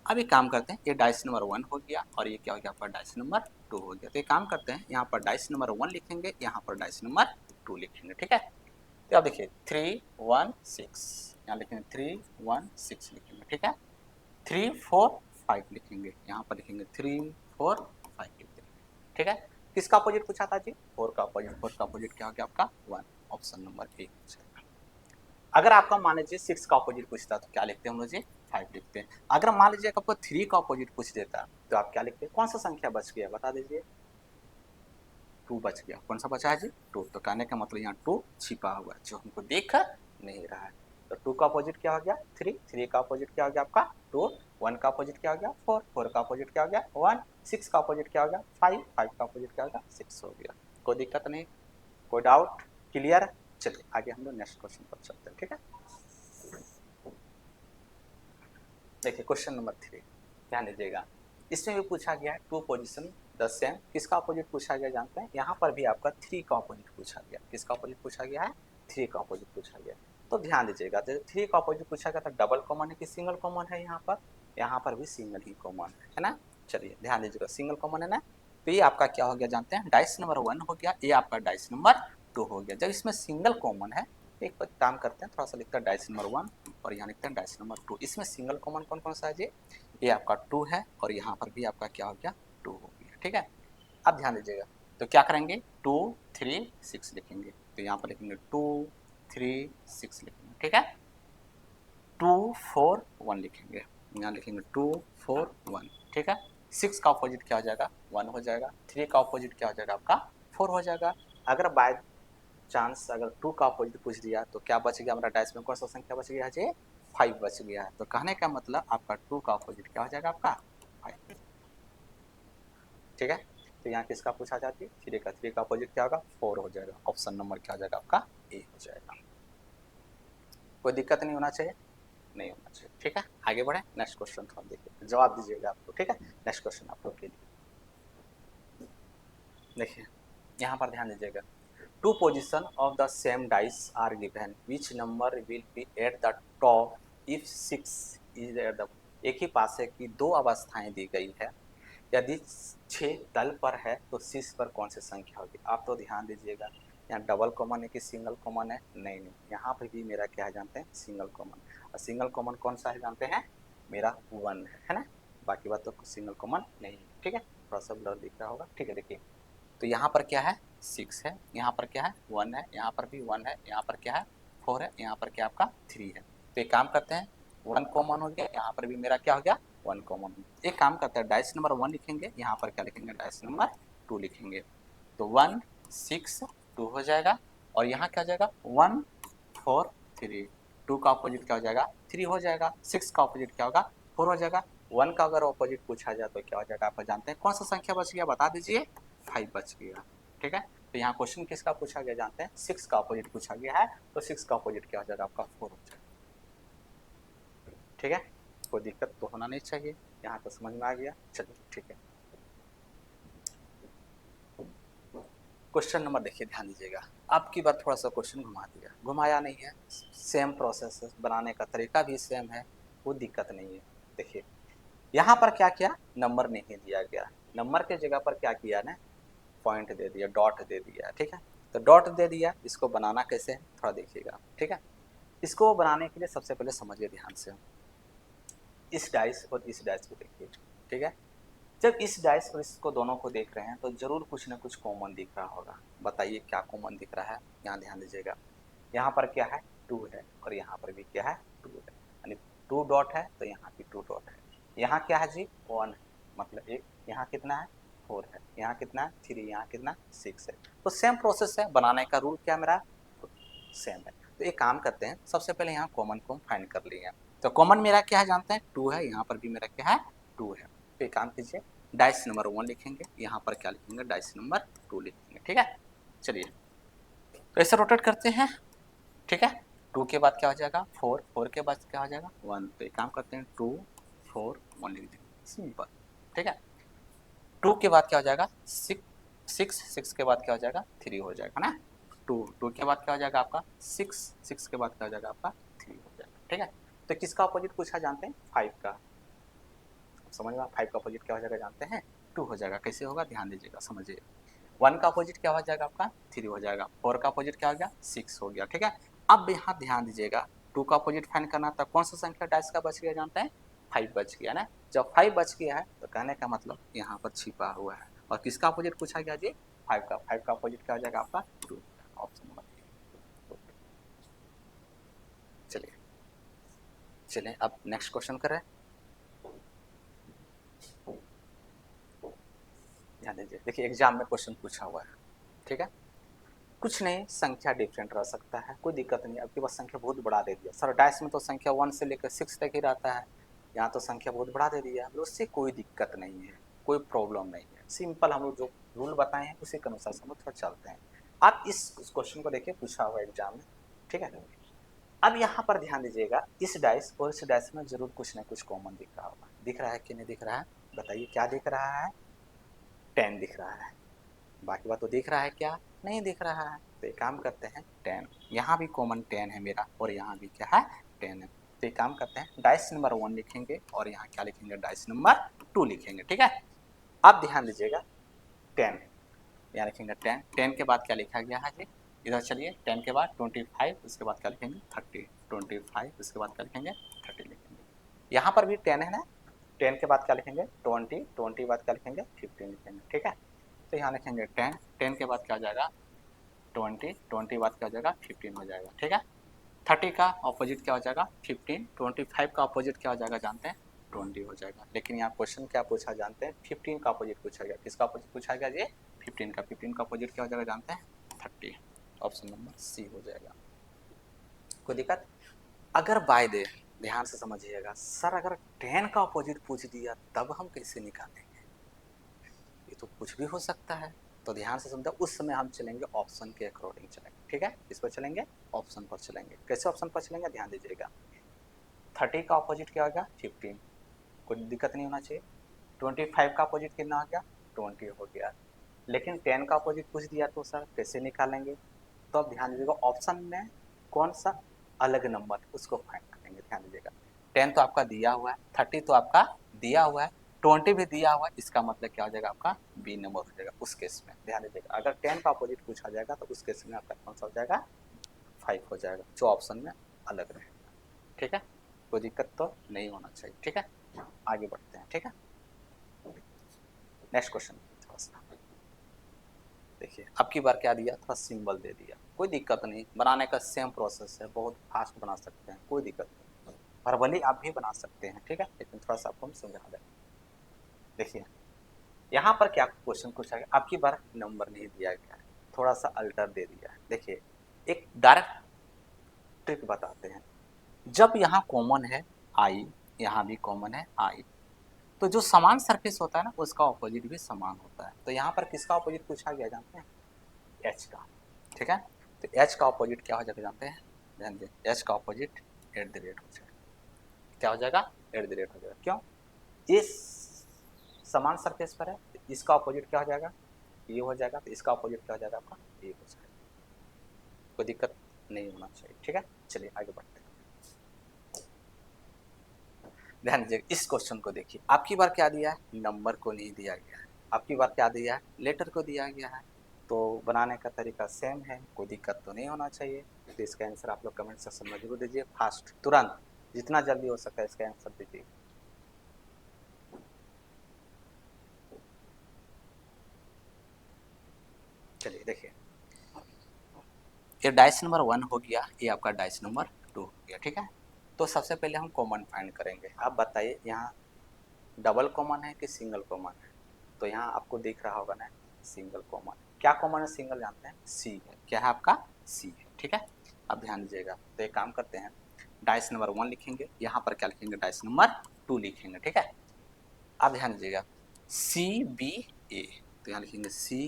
अब एक काम करते हैं, ये डाइस नंबर 1 हो गया और ये क्या हो गया आपका डाइस नंबर 2 हो गया। तो एक काम करते हैं, यहाँ पर डाइस नंबर 1 लिखेंगे, यहाँ पर डाइस नंबर 2 लिखेंगे, ठीक है। तो आप देखिए 3 1 6, यहाँ लिखेंगे 3 1 6 लिखेंगे, ठीक है। 3 4 5 लिखेंगे, यहाँ पर लिखेंगे 3 4 5 लिख देंगे, ठीक है। किसका अपोजिट पूछा था जी, 4 का अपोजिट, 4 का अपोजिट क्या हो गया आपका 1, ऑप्शन नंबर ए हो जाएगा। अगर आपका मान लीजिए 6 का अपोजिट पूछता तो क्या लिखते हैं हम लोग जी, 5 लिखते हैं। अगर मान लीजिए आपको 3 का अपोजिट पूछ देता तो आप क्या लिखते हैं, कौन सा संख्या बच गया बता दीजिए, 2 बच गया, कौन सा बचा है जी 2, तो कहने का मतलब यहाँ 2 छिपा हुआ है जो हमको देख नहीं रहा है। तो 2 का अपोजिट क्या हो गया 3, 3 का अपोजिट क्या हो गया आपका 2, 1 का अपोजिट क्या हो गया 4, 4 का अपोजिट क्या हो गया 1, 6 का अपोजिट क्या हो गया 5, 5 का अपोजिट क्या हो गया 6 हो गया। कोई दिक्कत नहीं, कोई डाउट, क्लियर। चलिए आगे हम लोग नेक्स्ट क्वेश्चन पर चलते हैं, ठीक है। देखिए क्वेश्चन नंबर 3 ध्यान दीजिएगा, इसमें भी पूछा गया है टू पोजीशन द सेम, किसका अपोजिट पूछा गया जानते हैं, यहाँ पर भी आपका 3 का अपोजिट पूछा गया, किसका अपोजिट पूछा गया है 3 का अपोजिट पूछा गया। तो ध्यान दीजिएगा, तो 3 का अपोजिट पूछा गया था, डबल कॉमन है कि सिंगल कॉमन है, यहाँ पर भी सिंगल ही कॉमन है ना। चलिए ध्यान दीजिएगा, सिंगल कॉमन है ना, तो ये आपका क्या हो गया जानते हैं, डाइस नंबर 1 हो गया, ये आपका डाइस नंबर 2 हो गया। जब इसमें सिंगल कॉमन है, एक काम करते हैं, थोड़ा सा लिखते हैं डाइस नंबर 1 और यहाँ लिखते हैं डाइस नंबर 2। इसमें सिंगल कॉमन कौन कौन सा है जी, ये आपका 2 है और यहाँ पर भी आपका क्या हो गया 2 हो गया, ठीक है। अब ध्यान दीजिएगा, तो क्या करेंगे 2 3 6 लिखेंगे, तो यहाँ पर लिखेंगे 2 3 6 लिखेंगे, ठीक है। 2 4 1 लिखेंगे, यहाँ लिखेंगे 2 4 1, ठीक है। 6 का ऑपोजिट क्या हो जाएगा 1 हो जाएगा, 3 का ऑपोजिट क्या हो जाएगा आपका 4 हो जाएगा। अगर बाय चांस अगर 2 का अपोजिट पूछ दिया तो क्या बच गया हमारा डाइस में, कौन सा संख्या बच गया है जी 5 बच गया है। तो कहने का मतलब आपका 2 का अपोजिट क्या हो जाएगा आपका 5, ठीक है। तो यहाँ किसका पूछा जाती है 3 का, 3 का अपोजिट क्या होगा 4 हो जाएगा, ऑप्शन नंबर क्या हो जाएगा आपका ए हो जाएगा। कोई दिक्कत नहीं होना चाहिए, नहीं होना चाहिए, ठीक है। आगे बढ़े, नेक्स्ट क्वेश्चन थोड़ा देखिए, जवाब दीजिएगा आपको, ठीक है। नेक्स्ट क्वेश्चन आप लोग के लिए देखिए, यहाँ पर ध्यान दीजिएगा, two position of the same dice are given, which number will be at the top if 6 is at the, एक ही पासे की दो अवस्थाएं दी गई है, यदि 6 तल पर है तो शीर्ष पर कौन सी संख्या होगी। आप तो ध्यान दीजिएगा, यहाँ डबल कॉमन है कि सिंगल कॉमन है, नहीं नहीं, यहाँ पर भी मेरा क्या है जानते हैं सिंगल कॉमन, और सिंगल कॉमन कौन सा है जानते हैं, मेरा 1 है ना, बाकी बात तो सिंगल कॉमन नहीं है, ठीक है। थोड़ा सा ब्लर दिख रहा होगा, ठीक है। देखिए तो यहाँ पर क्या है 6 है, यहाँ पर क्या है 1 है, यहाँ पर भी 1 है, यहाँ पर क्या है 4 है, यहाँ पर क्या आपका 3 है। तो एक काम करते हैं 1 कॉमन हो गया, यहाँ पर भी मेरा क्या हो गया 1 कॉमन। एक काम करते हैं डाइस नंबर 1 लिखेंगे, यहाँ पर क्या लिखेंगे डाइस नंबर 2 लिखेंगे, तो 1 6 2 हो जाएगा, और यहाँ क्या हो जाएगा 1 4 3, 2 का अपोजिट क्या हो जाएगा 3 हो जाएगा, 6 का अपोजिट क्या होगा 4 हो जाएगा, 1 का अगर अपोजिट पूछा जाए तो क्या हो जाएगा, आप जानते हैं कौन सा संख्या बच गया बता दीजिए 5 बच गया, ठीक है। तो यहाँ क्वेश्चन किसका पूछा गया जानते हैं 6 का अपोजिट पूछा गया है, तो 6 का अपोजिट क्या हो जाएगा आपका 4 हो जाएगा, ठीक है। कोई दिक्कत तो होना नहीं चाहिए, यहाँ तो समझ में आ गया, चलिए ठीक है। क्वेश्चन नंबर देखिए ध्यान दीजिएगा, आपकी बार थोड़ा सा क्वेश्चन घुमा दिया, घुमाया नहीं है, सेम प्रोसेस बनाने का तरीका भी सेम है, कोई दिक्कत नहीं है। देखिए यहाँ पर क्या किया, नंबर नहीं दिया गया, नंबर के जगह पर क्या किया ना पॉइंट दे दिया, डॉट दे दिया, ठीक है। तो डॉट दे दिया, इसको बनाना कैसे है थोड़ा देखिएगा, ठीक है। इसको बनाने के लिए सबसे पहले समझिए ध्यान से, इस डाइस और इस डाइस को देखिए, ठीक है। जब इस डाइस और इसको दोनों को देख रहे हैं तो जरूर कुछ ना कुछ कॉमन दिख रहा होगा, बताइए क्या कॉमन दिख रहा है। यहाँ ध्यान दीजिएगा, यहाँ पर क्या है 2 है और यहाँ पर भी क्या है 2 है, यानी 2 डॉट है तो यहाँ भी 2 डॉट है। यहाँ क्या है जी 1 है, मतलब एक, यहाँ कितना है 4 है, यहाँ कितना है 3, यहाँ कितना 6 है। तो सेम प्रोसेस है, बनाने का रूल क्या मेरा सेम है। तो एक काम करते हैं, सबसे पहले यहाँ कॉमन को फाइंड कर लिए, तो कॉमन मेरा क्या है जानते हैं 2 है, यहाँ पर भी मेरा क्या है 2 है। तो एक काम कीजिए डाइस नंबर 1 लिखेंगे, यहाँ पर क्या लिखेंगे डाइस नंबर 2 लिखेंगे, ठीक है। चलिए तो ऐसे रोटेट करते हैं, ठीक है। 2 के बाद क्या हो जाएगा 4, 4 के बाद क्या हो जाएगा 1, तो एक काम करते हैं 2 4 1 लिख देंगे, सिंपल, ठीक है। 2 के बाद क्या हो जाएगा 6 6 के बाद क्या हो जाएगा 3 हो जाएगा ना, 2 के बाद क्या हो जाएगा आपका 6 के बाद क्या हो जाएगा आपका 3 हो जाएगा, ठीक है। तो किसका अपोजिट पूछा जानते हैं 5 का, समझ में 5 का अपोजिट क्या हो जाएगा जानते हैं 2 हो जाएगा। कैसे होगा ध्यान दीजिएगा समझिए। 1 का अपोजिट क्या हो जाएगा आपका 3 हो जाएगा, 4 का अपोजिट क्या हो गया 6 हो गया, ठीक है। अब यहाँ ध्यान दीजिएगा 2 का अपोजिट फाइंड करना था, कौन सा संख्या डाइस का बच गया जानते हैं 5 बच गया ना। जब 5 बच गया है तो कहने का मतलब यहाँ पर छिपा हुआ है। और किसका अपोजिट पूछा गया जी 5 का, 5 का अपोजिट क्या हो जाएगा आपका 2, ऑप्शन नंबर। चलिए चलिए अब नेक्स्ट क्वेश्चन करें। ध्यान दीजिए, देखिए एग्जाम में क्वेश्चन पूछा हुआ है, ठीक है। कुछ नहीं, संख्या डिफरेंट रह सकता है, कोई दिक्कत नहीं। आपके पास संख्या बहुत बड़ा दे दिया सर, डाइस में तो संख्या 1 से लेकर 6 तक ही रहता है, यहाँ तो संख्या बहुत बड़ा दे दिया, उससे कोई दिक्कत नहीं है, कोई प्रॉब्लम नहीं है। सिंपल हम लोग जो रूल बताए हैं उसी के अनुसार हम लोग थोड़ा चलते हैं। आप इस क्वेश्चन को देखिए, पूछा हुआ एग्जाम में, ठीक है। अब यहाँ पर ध्यान दीजिएगा, इस डाइस और इस डाइस में जरूर कुछ ना कुछ कॉमन दिख रहा होगा। दिख रहा है कि नहीं दिख रहा है बताइए, क्या दिख रहा है 10 दिख रहा है, बाकी बात तो दिख रहा है क्या नहीं दिख रहा है। तो एक काम करते हैं 10, यहाँ भी कॉमन 10 है मेरा और यहाँ भी क्या है 10 है। तो एक काम करते हैं डाइस नंबर 1 लिखेंगे और यहाँ क्या लिखेंगे डाइस नंबर 2 लिखेंगे, ठीक है। अब ध्यान दीजिएगा 10, यहाँ लिखेंगे 10, 10 के बाद क्या लिखा गया है जी, इधर चलिए 10 के बाद 25, उसके बाद क्या लिखेंगे 30, 25 उसके बाद क्या लिखेंगे 30 लिखेंगे। यहाँ पर भी 10 है ना, 10 के बाद क्या लिखेंगे 20, 20 के बाद क्या लिखेंगे 15 लिखेंगे, ठीक है। तो यहाँ लिखेंगे 10, 10 के बाद क्या हो जाएगा 20, 20 के बाद क्या हो जाएगा 15 हो जाएगा, ठीक है। 30 का ऑपोजिट क्या हो जाएगा 15, 25 का ऑपोजिट क्या हो जाएगा जानते हैं 20 हो जाएगा। लेकिन यहाँ क्वेश्चन क्या पूछा जानते हैं 15 का ऑपोजिट पूछा गया, किसका ऑपोजिट पूछा गया ये 15 का, 15 का ऑपोजिट क्या हो जाएगा जानते हैं 30, ऑप्शन नंबर सी हो जाएगा। कोई दिक्कत? अगर बाय दे ध्यान से समझिएगा सर, अगर 10 का ऑपोजिट पूछ दिया तब हम कैसे निकालेंगे, ये तो कुछ भी हो सकता है। तो ध्यान से समझो, उस समय हम चलेंगे ऑप्शन के अकॉर्डिंग चलेंगे, ठीक है। किस पर चलेंगे ऑप्शन पर चलेंगे। कैसे ऑप्शन पर चलेंगे ध्यान दीजिएगा, 30 का ऑपोजिट क्या होगा 15, कोई दिक्कत नहीं होना चाहिए। 25 का ऑपोजिट कितना हो गया 20 हो गया। लेकिन 10 का ऑपोजिट पूछ दिया तो सर कैसे निकालेंगे। तो अब ध्यान दीजिएगा ऑप्शन में कौन सा अलग नंबर उसको फाइंड करेंगे। ध्यान दीजिएगा 10 तो आपका दिया हुआ है, 30 तो आपका दिया हुआ है, 20 भी दिया हुआ है, इसका मतलब क्या हो जाएगा आपका बी नंबर हो जाएगा। उस केस में ध्यान दीजिएगा, अगर 10 का अपोजिट पूछा जाएगा तो उस केस में आपका कौन सा हो जाएगा 5 हो जाएगा, जो ऑप्शन में अलग रहेगा, ठीक है। कोई दिक्कत तो नहीं होना चाहिए, ठीक है। आगे बढ़ते हैं, ठीक है। नेक्स्ट क्वेश्चन थोड़ा सा देखिए, अब की बार क्या दिया थोड़ा सिंबल दे दिया, कोई दिक्कत नहीं, बनाने का सेम प्रोसेस है, बहुत फास्ट बना सकते हैं, कोई दिक्कत नहीं, वर्बली आप भी बना सकते हैं, ठीक है। लेकिन थोड़ा सा आपको हम समझा दें। देखिए यहाँ पर क्या क्वेश्चन पूछा गया, आपकी बार नंबर नहीं दिया गया है, थोड़ा सा अल्टर दे दिया है। देखिए एक डायरेक्ट ट्रिक बताते हैं, जब यहाँ कॉमन है आई, यहाँ भी कॉमन है आई, तो जो समान सरफेस होता है ना उसका ऑपोजिट भी समान होता है। तो यहाँ पर किसका ऑपोजिट पूछा गया जानते हैं एच का, ठीक है। तो एच का ऑपोजिट क्या हो जाएगा जानते हैं, ध्यान दीजिए एच का ऑपोजिट एट द रेट हो जाएगा, क्या हो जाएगा एट द रेट हो जाएगा। क्यों, इस समान सरफेस पर है, इसका ऑपोजिट क्या हो जाएगा ये हो जाएगा, तो इसका ऑपोजिट क्या हो जाएगा आपका ये हो जाएगा। कोई दिक्कत नहीं होना चाहिए, ठीक है। चलिए आगे बढ़ते हैं। ध्यान दीजिए इस क्वेश्चन को देखिए, आपकी बार क्या दिया है नंबर को नहीं दिया गया है, आपकी बार क्या दिया है लेटर को दिया गया है। तो बनाने का तरीका सेम है, कोई दिक्कत तो नहीं होना चाहिए। तो इसका आंसर आप लोग कमेंट सेक्शन में जरूर दीजिए, फास्ट तुरंत जितना जल्दी हो सकता है इसका आंसर दीजिए। चलिए देखिए, ये डाइस नंबर 1 हो गया, ये आपका डाइस नंबर 2 हो गया, ठीक है। तो सबसे पहले हम कॉमन फाइंड करेंगे। आप बताइए यहाँ डबल कॉमन है कि सिंगल कॉमन है। तो यहाँ आपको दिख रहा होगा ना सिंगल कॉमन, क्या कॉमन है सिंगल जानते हैं सी है, क्या है आपका सी है, ठीक है। अब ध्यान दीजिएगा, तो एक काम करते हैं डाइस नंबर 1 लिखेंगे, यहाँ पर क्या लिखेंगे डाइस नंबर 2 लिखेंगे, ठीक है। अब ध्यान दीजिएगा सी बी ए, तो यहाँ लिखेंगे सी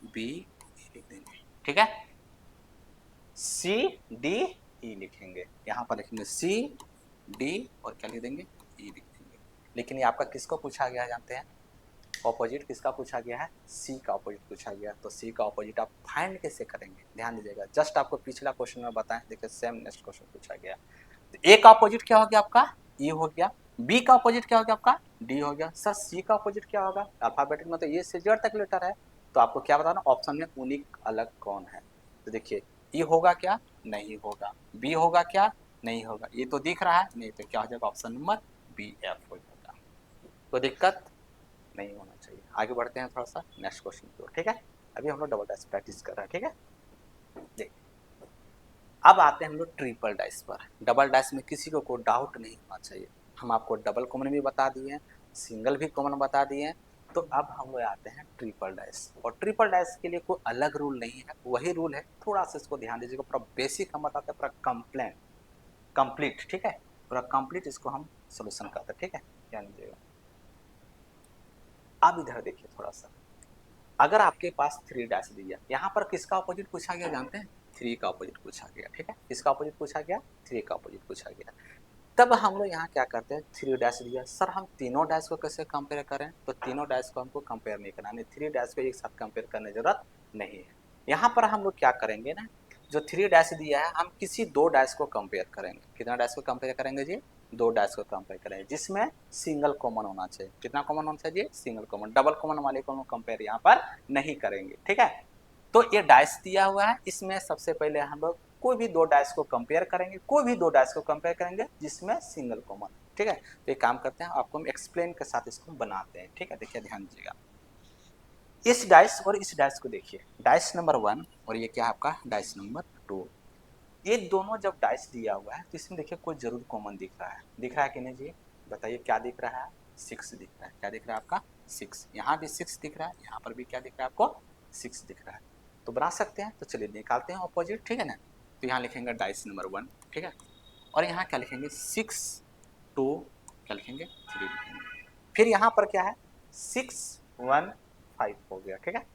बी ए लिख देंगे, ठीक है। सी डी ई लिखेंगे, यहाँ पर लिखेंगे सी डी और क्या लिख देंगे ई लिख देंगे। लेकिन ये आपका किसको पूछा गया जानते हैं ऑपोजिट किसका पूछा गया है, सी का ऑपोजिट पूछा गया। तो सी का ऑपोजिट आप फाइंड कैसे करेंगे, ध्यान दीजिएगा। जस्ट आपको पिछला क्वेश्चन में बताएं, देखिए सेम नेक्स्ट क्वेश्चन पूछा गया। तो ए का ऑपोजिट क्या हो गया आपका, ई हो गया। बी का ऑपोजिट क्या हो गया आपका, डी हो गया। सर सी का ऑपोजिट क्या होगा, अल्फाबेटिक में तो ए से जेड तक लेटर है, तो आपको क्या बताना, ऑप्शन में यूनिक अलग कौन है। तो देखिए ई होगा क्या, नहीं होगा। बी होगा क्या, नहीं होगा। ये तो दिख रहा है, नहीं तो क्या हो जाएगा, ऑप्शन नंबर बी एफ हो जाएगा। कोई दिक्कत नहीं होना चाहिए। आगे बढ़ते हैं थोड़ा सा नेक्स्ट क्वेश्चन की ओर, ठीक है। अभी हम लोग डबल डाइस प्रैक्टिस कर रहे हैं, ठीक है। देखिए अब आते हैं हम लोग ट्रिपल डाइस पर। डबल डाइस में किसी को कोई डाउट नहीं होना चाहिए। हम आपको डबल कॉमन भी बता दिए, सिंगल भी कॉमन बता दिए। तो अब हम लोग आते हैं ट्रिपल डाइस। और ट्रिपल डाइस के लिए कोई अलग रूल नहीं है, वही रूल है, थोड़ा सा इसको ध्यान दीजिएगा। पूरा बेसिक हम बताते हैं, पूरा कंप्लीट, ठीक है। पूरा कंप्लीट इसको हम सोल्यूशन करते हैं, ठीक है, ध्यान दीजिएगा। अब इधर देखिए थोड़ा सा, अगर आपके पास 3 डैश दिया, यहाँ पर किसका अपोजिट पूछा गया जानते हैं, 3 का अपोजिट पूछा गया, ठीक है। किसका अपोजिट पूछा गया, 3 का अपोजिट पूछा गया। तब हम लोग यहाँ क्या करते हैं, 3 डैश दिया, सर हम तीनों डैश को कैसे कंपेयर करें, तो तीनों डैश को हमको कंपेयर नहीं करना, 3 डैश को एक साथ कंपेयर करने की जरूरत नहीं है। यहाँ पर हम लोग क्या करेंगे ना, जो 3 डैश दिया है हम किसी 2 डैश को कंपेयर करेंगे। कितना डैश को कंपेयर करेंगे जी, 2 डैश को कंपेयर करेंगे, जिसमें सिंगल कॉमन होना चाहिए। कितना कॉमन होना चाहिए, सिंगल कॉमन। डबल कॉमन वाले को कंपेयर यहाँ पर नहीं करेंगे, ठीक है। तो ये डाइस दिया हुआ है, इसमें सबसे पहले हम लोग कोई भी 2 डाइस को कंपेयर करेंगे, कोई भी 2 डाइस को कंपेयर करेंगे जिसमें सिंगल कॉमन, ठीक है। तो एक काम करते हैं, आपको हम एक्सप्लेन के साथ इसको बनाते हैं, ठीक है। देखिए ध्यान दीजिएगा, इस डाइस और इस डाइस को देखिए, डाइस नंबर 1 और ये क्या है आपका डाइस नंबर 2। ये दोनों जब डाइस दिया हुआ है तो इसमें देखिए कोई जरूर कॉमन दिख रहा है कि नहीं जी, बताइए क्या दिख रहा है, 6 दिख रहा है। क्या दिख रहा है आपका, 6। यहाँ भी 6 दिख रहा है, यहाँ पर भी क्या दिख रहा है आपको, 6 दिख रहा है। तो बना सकते हैं, तो चलिए निकालते हैं ऑपोजिट, ठीक है ना। तो यहाँ लिखेंगे डाइस नंबर 1, ठीक है। और यहाँ क्या लिखेंगे, 6 2, क्या लिखेंगे 3 लिखेंगे। फिर यहाँ पर क्या है, 6 1 5 हो गया, ठीक है।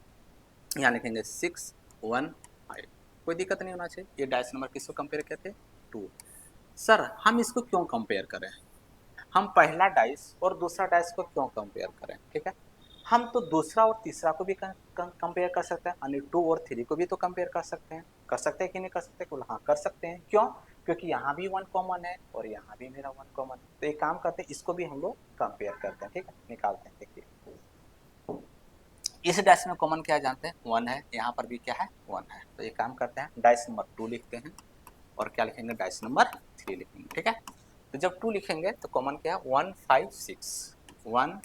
यहाँ लिखेंगे 6 1 5, कोई दिक्कत नहीं होना चाहिए। ये डाइस नंबर किसको कंपेयर करते हैं, 2। सर हम इसको क्यों कंपेयर करें, हम पहला डाइस और दूसरा डाइस को क्यों कंपेयर करें, ठीक है। हम तो दूसरा और तीसरा को भी कंपेयर कर सकते हैं, यानी 2 और 3 को भी तो कंपेयर कर सकते हैं कि नहीं कर सकते, हाँ कर सकते हैं। क्यों, क्योंकि यहाँ भी 1 कॉमन है और यहाँ भी मेरा 1 कॉमन है। तो एक काम करते हैं, इसको भी हम लोग कंपेयर करते हैं, ठीक है, निकालते हैं। देखिए इस डाइस में कॉमन क्या जानते हैं, 1 है, यहाँ पर भी क्या है 1 है। तो एक काम करते हैं, डाइस नंबर 2 लिखते हैं और क्या लिखेंगे, डाइस नंबर 3 लिखेंगे, ठीक है। तो जब 2 लिखेंगे तो कॉमन क्या है, 1 5 6, 1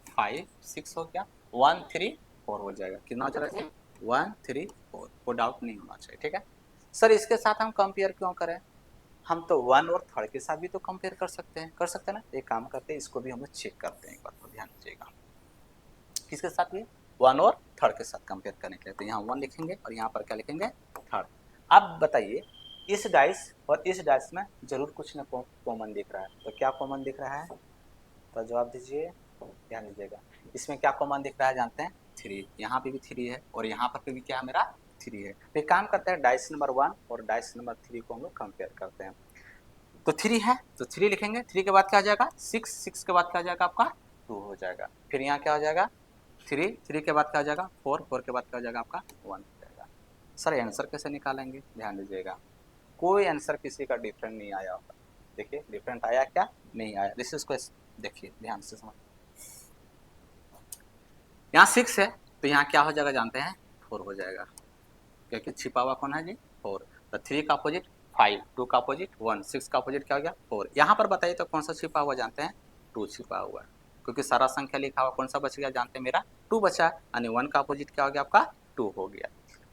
5 6 हो गया, 1 3 4 हो जाएगा। कितना हो जाएगा, 1 3 4, कोई डाउट नहीं होना चाहिए, ठीक है। सर इसके साथ हम कंपेयर क्यों करें, हम तो 1 और 3 के साथ भी तो कंपेयर कर सकते हैं ना। एक काम करते हैं, इसको भी हम लोग चेक करते हैं एक बार, तो ध्यान दीजिएगा। किसके साथ, ये 1 और 3 के साथ कंपेयर करने के लिए, तो यहाँ 1 लिखेंगे और यहाँ पर क्या लिखेंगे 3। अब बताइए इस डाइस और इस डाइस में जरूर कुछ ना कॉमन दिख रहा है, तो क्या कॉमन दिख रहा है, तो जवाब दीजिए, ध्यान दीजिएगा। इसमें क्या कॉमन दिख रहा है जानते हैं, 3। यहाँ पे भी 3 है और यहाँ पर भी क्या है मेरा 3 है। तो एक काम करते हैं, डाइस नंबर 1 और डाइस नंबर 3 को हम लोग कंपेयर करते हैं। तो 3 है तो 3 लिखेंगे, 3 के बाद क्या आ जाएगा 6, 6 के बाद क्या आ जाएगा आपका 2 हो जाएगा। फिर यहाँ क्या हो जाएगा 3, 3 के बाद क्या हो जाएगा 4, 4 के बाद क्या हो जाएगा आपका 1 हो जाएगा। सर आंसर कैसे निकालेंगे, ध्यान दीजिएगा, कोई आंसर किसी का डिफरेंट नहीं आया होगा। देखिए डिफरेंट आया क्या, नहीं आया। दिस इज क्वेश्चन, देखिए ध्यान से समझ। यहाँ 6 है तो यहाँ क्या हो जाएगा जानते हैं, 4 हो जाएगा, क्योंकि छिपा हुआ कौन है जी 4। तो 3 का अपोजिट 5, 2 का अपोजिट 1, 6 का अपोजिट क्या हो गया 4। यहाँ पर बताइए तो कौन सा छिपा हुआ जानते हैं, 2 छिपा हुआ है, क्योंकि सारा संख्या लिखा हुआ कौन सा बच गया जानते हैं, मेरा 2 बचा, यानी 1 का अपोजिट क्या हो गया आपका 2 हो गया।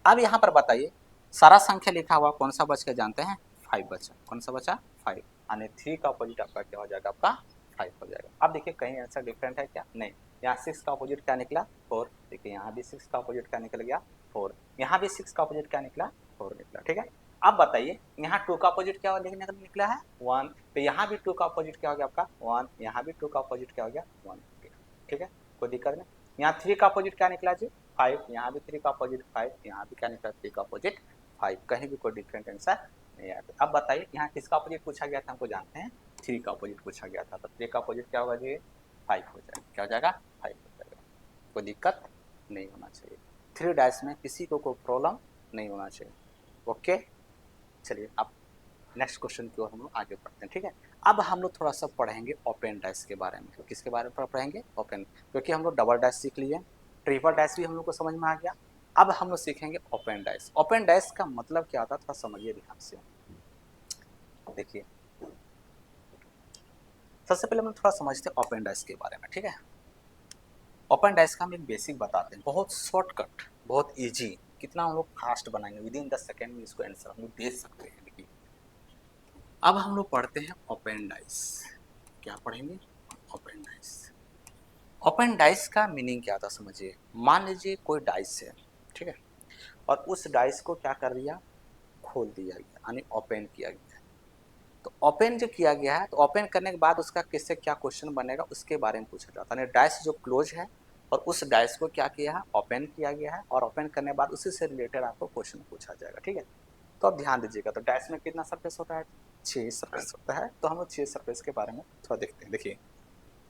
अब यहाँ पर बताइए सारा संख्या लिखा हुआ कौन सा बच गया जानते हैं, 5 बचा। कौन सा बचा 5, यानी 3 का अपोजिट आपका क्या हो जाएगा आपका 5 हो जाएगा। अब देखिए कहीं आंसर डिफरेंट है क्या, नहीं। यहाँ 6 का अपोजिट क्या निकला 4, देखिए यहाँ भी 6 का अपोजिट क्या निकल गया 4, यहाँ भी 6 का अपोजिट क्या निकला 4 निकला, ठीक है। अब बताइए यहाँ 2 का अपोजिट क्या निकला है 1, तो यहाँ भी 2 का अपोजिट क्या हो गया आपका 1, यहाँ भी 2 का अपोजिट क्या हो गया 1 हो गया, ठीक है, कोई दिक्कत नहीं। यहाँ 3 का अपोजिट क्या निकला जी 5, यहाँ भी 3 का अपोजिट 5, यहाँ भी क्या निकला 3 का अपोजिट 5, कहीं भी कोई डिफरेंट आंसर नहीं आया। अब बताइए यहाँ किसका अपोजिट पूछा गया था, हमको जानते हैं 3 का अपोजिट पूछा गया था, तो 3 का अपोजिट क्या होगा जी 5 हो जाएगा, क्या हो जाएगा 5 हो जाएगा। कोई दिक्कत नहीं होना चाहिए। 3 डाइस में किसी को कोई प्रॉब्लम नहीं होना चाहिए। ओके, चलिए अब नेक्स्ट क्वेश्चन की ओर हम लोग आगे बढ़ते हैं। ठीक है, अब हम लोग थोड़ा सा पढ़ेंगे ओपन डाइस के बारे में। किसके बारे में पढ़ेंगे? ओपन, क्योंकि हम लोग डबल डाइस सीख लिए, ट्रिपल डाइस भी हम लोग को समझ में आ गया। अब हम लोग सीखेंगे ओपन डाइस। ओपन डाइस का मतलब क्या होता है, थोड़ा समझिए ध्यान से। देखिए, सबसे पहले हम लोग थोड़ा समझते हैं ओपन डाइस के बारे में। ठीक है, ओपन डाइस का हम एक बेसिक बताते हैं, बहुत शॉर्टकट, बहुत इजी। कितना हम लोग फास्ट बनाएंगे, विद इन 10 सेकेंड में इसको आंसर हम लोग दे सकते हैं। देखिए, अब हम लोग पढ़ते हैं ओपन डाइस। क्या पढ़ेंगे? Open dice. ओपन डाइस का मीनिंग क्या था समझिए। मान लीजिए कोई डाइस है, ठीक है, और उस डाइस को क्या कर दिया, खोल दिया गया, यानी ओपन किया गया। तो ओपन जो किया गया है, तो ओपन करने के बाद उसका किससे क्या क्वेश्चन बनेगा उसके बारे में पूछा जाता है। डाइस जो क्लोज है और उस डाइस को क्या किया है, ओपन किया गया है, और ओपन करने के बाद उसी से रिलेटेड आपको क्वेश्चन पूछा जाएगा। ठीक है, तो अब ध्यान दीजिएगा। तो डाइस में कितना सरफेस होता है? 6 सरफेस होता है। तो हम लोग 6 सरफेस के बारे में थोड़ा देखते हैं। देखिए,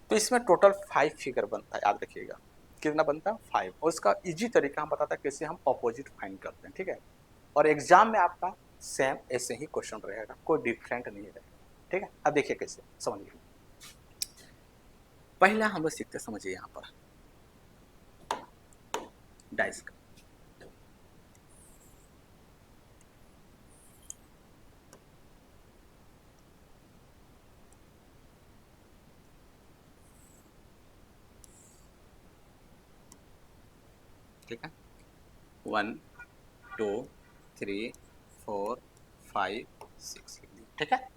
तो इसमें टोटल 5 फिगर बनता है, याद रखिएगा। कितना बनता है? 5। और इसका इजी तरीका हम बताता है कैसे हम अपोजिट फाइंड करते हैं। ठीक है, और एग्जाम में आपका सेम ऐसे ही क्वेश्चन रहेगा, कोई डिफरेंट नहीं रहेगा। ठीक है, अब देखिए कैसे, समझिए। पहला हम लोग सीखते, समझिए यहाँ पर डाइस का। ठीक है, 1 2 3 4 5 6 लिख दिए। ठीक है,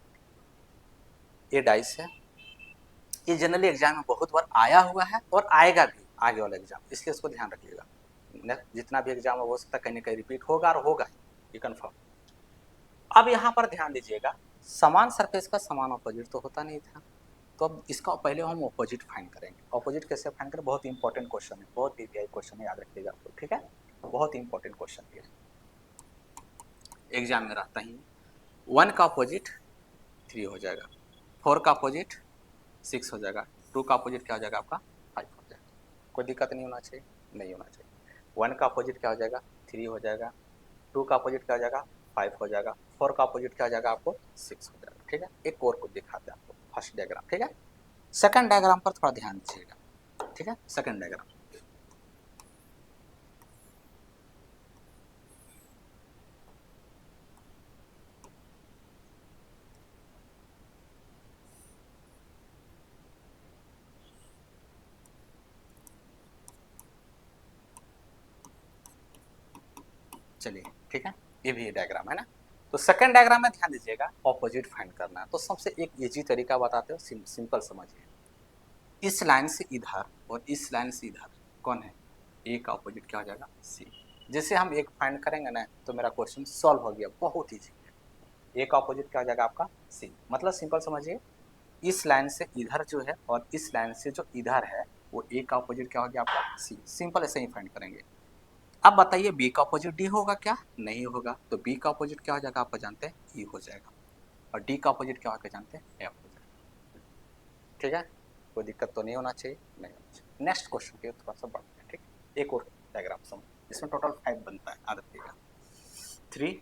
ये डाइस है। ये जनरली एग्जाम में बहुत बार आया हुआ है और आएगा भी आगे वाला एग्जाम, इसलिए इसको ध्यान रखिएगा। जितना भी एग्जाम हो सकता है कहीं ना कहीं रिपीट होगा और होगा, ये कन्फर्म। अब यहाँ पर ध्यान दीजिएगा, समान सरफेस का समान अपोजिट तो होता नहीं था। तो अब इसका पहले हम अपोजिट फाइंड करेंगे। अपोजिट कैसे फाइंड करें? बहुत इंपॉर्टेंट क्वेश्चन है, बहुत ही क्वेश्चन है, याद रखिएगा आप लोग। ठीक है, बहुत इंपॉर्टेंट क्वेश्चन है, एग्जाम में रहता ही। 1 का अपोजिट 3 हो जाएगा, 4 का अपोजिट 6 हो जाएगा, 2 का अपोजिट क्या हो जाएगा आपका? 5 हो जाएगा। कोई दिक्कत नहीं होना चाहिए, नहीं होना चाहिए। 1 का अपोजिट क्या हो जाएगा? 3 हो जाएगा, 2 का अपोजिट क्या हो जाएगा? 5 हो जाएगा, 4 का अपोजिट क्या हो जाएगा आपको? 6 हो जाएगा। ठीक है, एक और को दिखाते हैं आपको, फर्स्ट डायग्राम। ठीक है, सेकंड डायग्राम पर थोड़ा ध्यान दीजिएगा। ठीक है, सेकंड डायग्राम। चलिए, ठीक है, ये भी डायग्राम है ना। तो सेकंड डायग्राम में ध्यान दीजिएगा, ऑपोजिट फाइंड करना है। तो सबसे एक इजी तरीका बताते हो, सिंपल समझिए। इस लाइन से इधर और इस लाइन से इधर कौन है? ए का ऑपोजिट क्या हो जाएगा? सी। जैसे हम एक फाइंड करेंगे ना, तो मेरा क्वेश्चन सॉल्व हो गया, बहुत ईजी है। ए का ऑपोजिट क्या हो जाएगा आपका? सी। मतलब सिंपल समझिए, इस लाइन से इधर जो है और इस लाइन से जो इधर है, वो ए का ऑपोजिट क्या हो गया आपका? सी। सिंपल ऐसे ही फाइंड करेंगे। अब बताइए बी का अपोजिट डी होगा क्या? नहीं होगा। तो बी का अपोजिट क्या हो जाएगा आपको जानते हैं? ई हो जाएगा। और डी का अपोजिट क्या होगा जानते हैं? एफ हो जाएगा। ठीक है, कोई दिक्कत तो नहीं होना चाहिए, नहीं होना चाहिए। नेक्स्ट क्वेश्चन के थोड़ा सा बढ़ते हैं। ठीक है, एक और डायग्राम समझ, इसमें टोटल 5 बनता है, याद रखिएगा। 3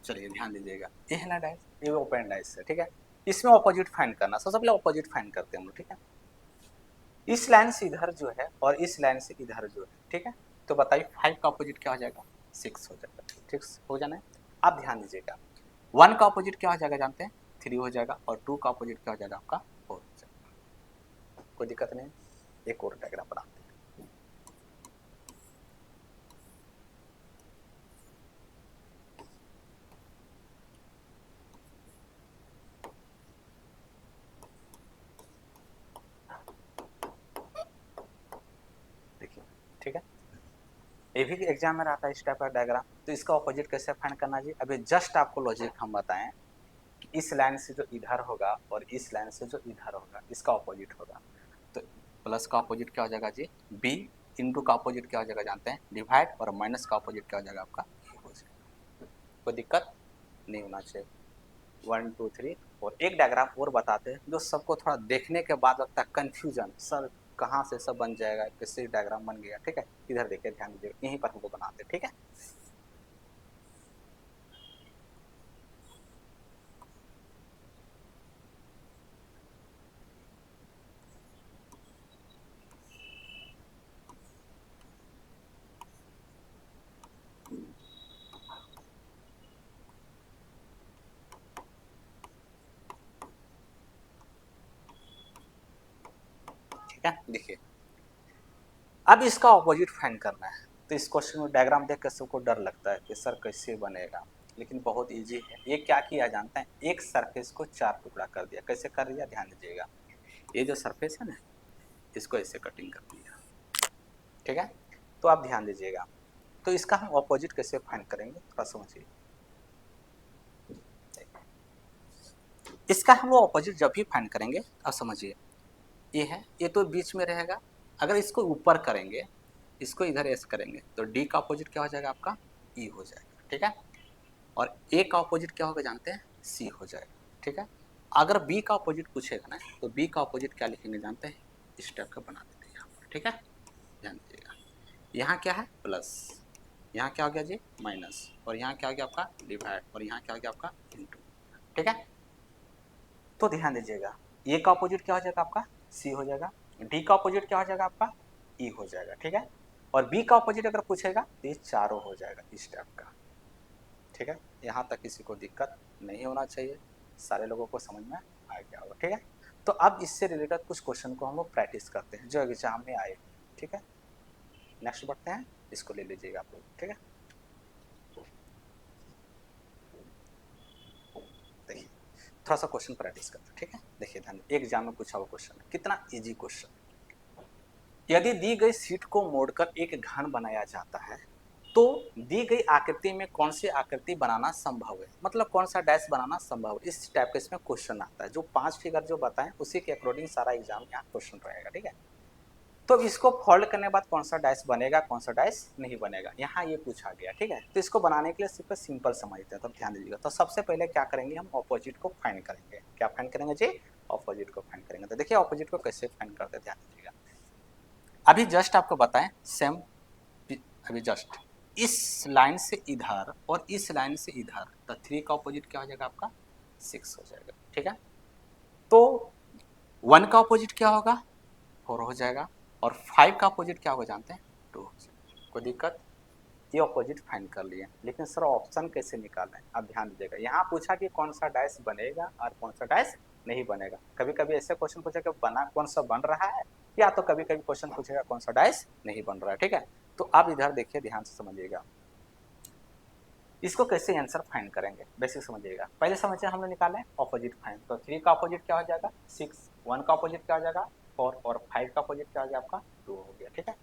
चलिए ध्यान दीजिएगा, ये है ना डाइस, ये ओपन डाइस है। ठीक है, इसमें ऑपोजिट फाइंड करना, सबसे पहले ऑपोजिट फाइंड करते हैं हम लोग। ठीक है, इस लाइन से इधर जो है और इस लाइन से इधर जो है, ठीक है, तो बताइए 5 का ऑपोजिट क्या हो जाएगा? 6 हो जाएगा। ठीक हो जाना है। अब ध्यान दीजिएगा, 1 का ऑपोजिट क्या हो जाएगा जानते हैं? 3 हो जाएगा, और 2 का ऑपोजिट क्या हो जाएगा आपका? 4 हो जाएगा। कोई दिक्कत नहीं। एक और डायग्राम बनाते हैं। देखिए, ठीक है, ये भी एग्जाम में रहता है इस टाइप का डायग्राम। तो इसका ऑपोजिट कैसे फाइंड करना जी? अभी जस्ट आपको लॉजिक हम बताएं कि इस लाइन से जो इधर होगा और इस लाइन से जो इधर होगा, इसका ऑपोजिट होगा। तो प्लस का अपोजिट क्या हो जाएगा जी, बी। इंटू का अपोजिट क्या हो जाएगा जानते हैं, डिवाइड। और माइनस का अपोजिट क्या हो जाएगा आपका, ए हो जाएगा। कोई दिक्कत नहीं होना चाहिए। 1 2 3। और एक डायग्राम और बताते हैं जो सबको थोड़ा देखने के बाद लगता है कंफ्यूजन, सर कहाँ से सब बन जाएगा, किससे डायग्राम बन गया। ठीक है, इधर देखिए, ध्यान दीजिए, यहीं पर हमको बनाते हैं। ठीक है, ठीक है। देखिए, अब इसका ऑपोजिट फाइंड करना है। तो इस क्वेश्चन में डायग्राम देख कर सबको डर लगता है कि सर कैसे बनेगा, लेकिन बहुत इजी है। ये क्या किया जानते हैं, एक सरफेस को 4 टुकड़ा कर दिया। कैसे कर दिया, ध्यान दीजिएगा। ये जो सरफेस है ना, इसको ऐसे कटिंग कर दिया। ठीक है, तो आप ध्यान दीजिएगा। तो इसका हम ऑपोजिट कैसे फाइंड करेंगे, थोड़ा समझिए। इसका हम लोग ऑपोजिट जब भी फाइंड करेंगे, अब समझिए, ये है, ये तो बीच में रहेगा। अगर इसको ऊपर करेंगे, इसको इधर एस करेंगे, तो डी का ऑपोजिट क्या हो जाएगा आपका, ई हो जाएगा। ठीक है, और ए का ऑपोजिट क्या होगा जानते हैं, सी हो जाएगा। ठीक है, अगर बी का ऑपोजिट पूछेगा ना, तो बी का ऑपोजिट क्या लिखेंगे जानते हैं, इस टाइप का बना देते हैं यहाँ पर। ठीक है, ध्यान दीजिएगा। यहाँ क्या है, प्लस। यहाँ क्या हो गया जी, माइनस। और यहाँ क्या हो गया आपका, डिवाइड। और यहाँ क्या हो गया आपका, इंटू। ठीक है, तो ध्यान दीजिएगा, ए का ऑपोजिट क्या हो जाएगा आपका, सी हो जाएगा। डी का ऑपोजिट क्या हो जाएगा आपका, ई हो जाएगा। ठीक है, और बी का ऑपोजिट अगर पूछेगा तो ये चारों हो जाएगा इस टाइप का। ठीक है, यहाँ तक किसी को दिक्कत नहीं होना चाहिए, सारे लोगों को समझ में आ गया होगा। ठीक है, तो अब इससे रिलेटेड कुछ क्वेश्चन को हम लोग प्रैक्टिस करते हैं जो एग्जाम में आए। ठीक है, नेक्स्ट बढ़ते हैं, इसको ले लीजिएगा आप लोग। ठीक है, देखिए, थोड़ा सा क्वेश्चन प्रैक्टिस करते हैं। ठीक है, देखिए ध्यान, एक एग्जाम में पूछा हुआ क्वेश्चन है, कितना इजी क्वेश्चन। यदि दी गई शीट को मोड़कर एक घन बनाया जाता है, तो दी गई आकृति में कौन सी आकृति बनाना संभव है, मतलब कौन सा डैश बनाना संभव है। इस टाइप का इसमें क्वेश्चन आता है। जो 5 फिगर जो बताएं उसी के अकॉर्डिंग सारा एग्जाम यहाँ क्वेश्चन रहेगा। ठीक है, तो इसको फोल्ड करने के बाद कौन सा डैश बनेगा, कौन सा डैश नहीं बनेगा, यहाँ ये पूछा गया। ठीक है, तो इसको बनाने के लिए सिर्फ सिंपल समझते हैं, तो ध्यान दीजिएगा। तो सबसे पहले क्या करेंगे, हम ऑपोजिट को फाइंड करेंगे। क्या फाइंड करेंगे जी, ऑपोजिट को फाइंड करेंगे। तो देखिए ऑपोजिट को कैसे फाइंड करते हैं, ध्यान दीजिएगा। अभी जस्ट आपको बताएं, सेम, अभी जस्ट इस लाइन से इधर और इस लाइन से इधर, तो 3 का ऑपोजिट क्या हो जाएगा आपका, 6 हो जाएगा। ठीक है, तो 1 का ऑपोजिट क्या होगा, 4 हो जाएगा। और 5 का ऑपोजिट क्या होगा जानते हैं, 2 हो जाएगा। कोई दिक्कत, ये ऑपोजिट फाइंड कर लिए। लेकिन सर ऑप्शन कैसे निकालना है, आप ध्यान दीजिएगा। यहाँ पूछा कि कौन सा डैश बनेगा और कौन सा डैश नहीं बनेगा। कभी कभी ऐसे क्वेश्चन पूछेगा बना कौन सा बन रहा है, या तो कभी कभी क्वेश्चन पूछेगा कौन सा डैश नहीं बन रहा है। ठीक है, तो आप इधर देखिए, ध्यान से समझिएगा, इसको कैसे आंसर फाइंड करेंगे, बेसिक समझिएगा। पहले समझिए, हमने निकाला है ऑपोजिट फाइंड। तो 3 का ऑपोजिट क्या हो जाएगा, 6। 1 का ऑपोजिट क्या हो जाएगा, 4। और 5 का ऑपोजिट क्या हो गया आपका, 2 हो गया। ठीक है,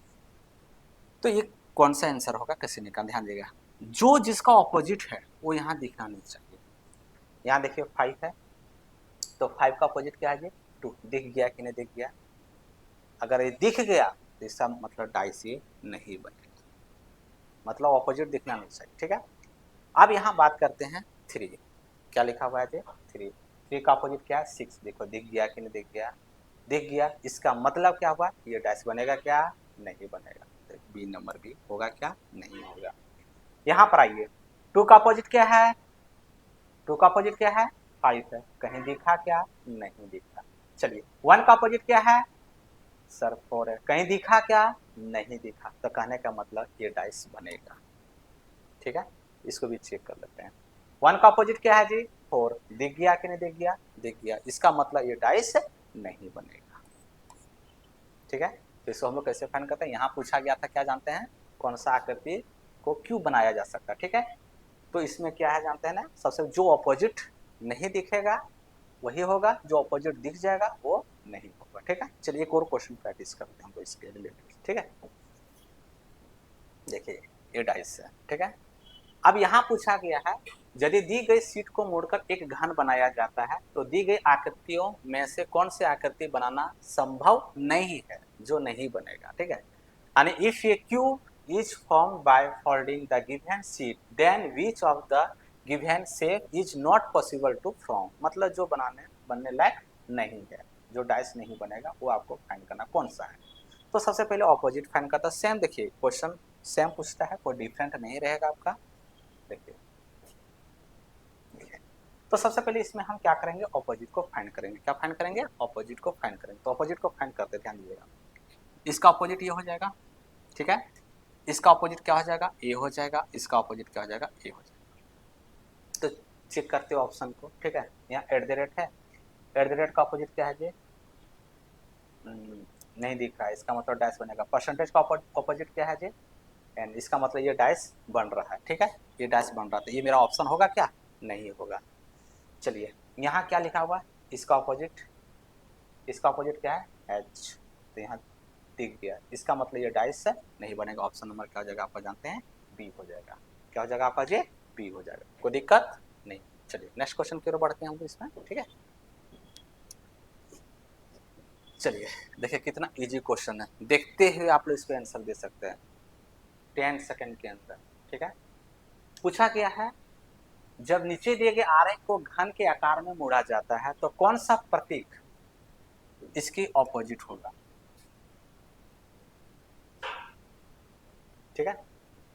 तो ये कौन सा आंसर होगा, कैसे निकाल, ध्यान देगा। जो जिसका ऑपोजिट है वो यहाँ दिखना नहीं चाहिए। यहाँ देखिए 5 है, तो 5 का ऑपोजिट क्या है जी, 2। दिख गया कि नहीं दिख गया, अगर ये दिख गया तो इसका मतलब डाइस ये नहीं बनेगा, मतलब ऑपोजिट दिखना नहीं चाहिए। ठीक है, अब यहाँ बात करते हैं 3। क्या लिखा हुआ है जी, 3। 3 का अपोजिट क्या है, 6। देखो दिख गया कि नहीं दिख गया, दिख गया। इसका मतलब क्या हुआ, ये डैश बनेगा क्या, नहीं बनेगा। तो बी नंबर भी होगा क्या, नहीं होगा। यहाँ पर आइए, 2 का अपोजिट क्या है, 2 का अपोजिट क्या है, 5 है। कहीं दिखा क्या, नहीं दिखा। चलिए, 1 का अपोजिट क्या है, सर 4 है। कहीं दिखा क्या, नहीं दिखा। तो कहने का मतलब ये डाइस बनेगा। ठीक है, इसको भी चेक कर लेते हैं। 1 का अपोजिट क्या है जी, 4। दिख गया कि नहीं दिख गया, दिख गया। इसका मतलब ये डाइस नहीं बनेगा। ठीक है, तो इसको हम लोग कैसे फाइंड करते हैं, यहाँ पूछा गया था क्या जानते हैं, कौन सा आकृति को क्यों बनाया जा सकता है। ठीक है, तो इसमें क्या है जानते हैं ना, सबसे जो अपोजिट नहीं दिखेगा वही होगा, जो अपोजिट दिख जाएगा वो नहीं होगा। ठीक है, चलिए एक और क्वेश्चन प्रैक्टिस करते हैं हम लोग इसके रिलेटेड। ठीक है, देखिए ये डाइस है। ठीक है, अब यहाँ पूछा गया है, यदि दी गई शीट को मोड़कर एक घन बनाया जाता है तो दी गई आकृतियों में से कौन सी आकृति बनाना संभव नहीं है। जो नहीं बनेगा, ठीक है। यानी if a cube is form by folding the given sheet then which of the given shape is not possible to form, मतलब जो बनने लायक नहीं है, जो डाइस नहीं बनेगा वो आपको फाइंड करना कौन सा है। तो सबसे पहले ऑपोजिट फाइंड करता, सेम देखिए क्वेश्चन सेम पूछता है, कोई डिफरेंट नहीं रहेगा आपका। देखिए तो सबसे पहले इसमें हम क्या करेंगे, ऑपोजिट को फाइंड करेंगे। क्या फाइंड करेंगे, ऑपोजिट को फाइंड करेंगे। तो ऑपोजिट को फाइंड करते, ध्यान दीजिएगा, इसका ऑपोजिट ये हो जाएगा, ठीक है। इसका ऑपोजिट क्या हो जाएगा, ए हो जाएगा। इसका ऑपोजिट क्या हो जाएगा, ए हो जाएगा। तो चेक करते हो ऑप्शन को, ठीक है। यहाँ एट द रेट है, एट द रेट का ऑपोजिट क्या है जी, नहीं दिख रहा है, इसका मतलब डैश बनेगा। परसेंटेज का ऑपोजिट क्या है जी, एंड, इसका मतलब ये डैश बन रहा है, ठीक है, ये डैश बन रहा था। ये मेरा ऑप्शन होगा क्या, नहीं होगा। चलिए यहाँ क्या लिखा हुआ है, इसका ऑपोजिट, इसका ऑपोजिट क्या है, एच, तो यहाँ दिख गया, इसका मतलब ये डाइस है, नहीं बनेगा। ऑप्शन नंबर क्या हो जाएगा आपका, जानते हैं, बी हो जाएगा। क्या हो जाएगा आपका जी, बी हो जाएगा, कोई दिक्कत नहीं। चलिए नेक्स्ट क्वेश्चन की ओर बढ़ते हैं हम इसमें, ठीक है। चलिए देखिए कितना इजी क्वेश्चन है, देखते हुए आप लोग इसको आंसर दे सकते हैं 10 सेकंड के अंदर, ठीक है। पूछा गया है, जब नीचे दिए गए आरेख को घन के आकार में मोड़ा जाता है तो कौन सा प्रतीक इसकी ऑपोजिट होगा, ठीक है।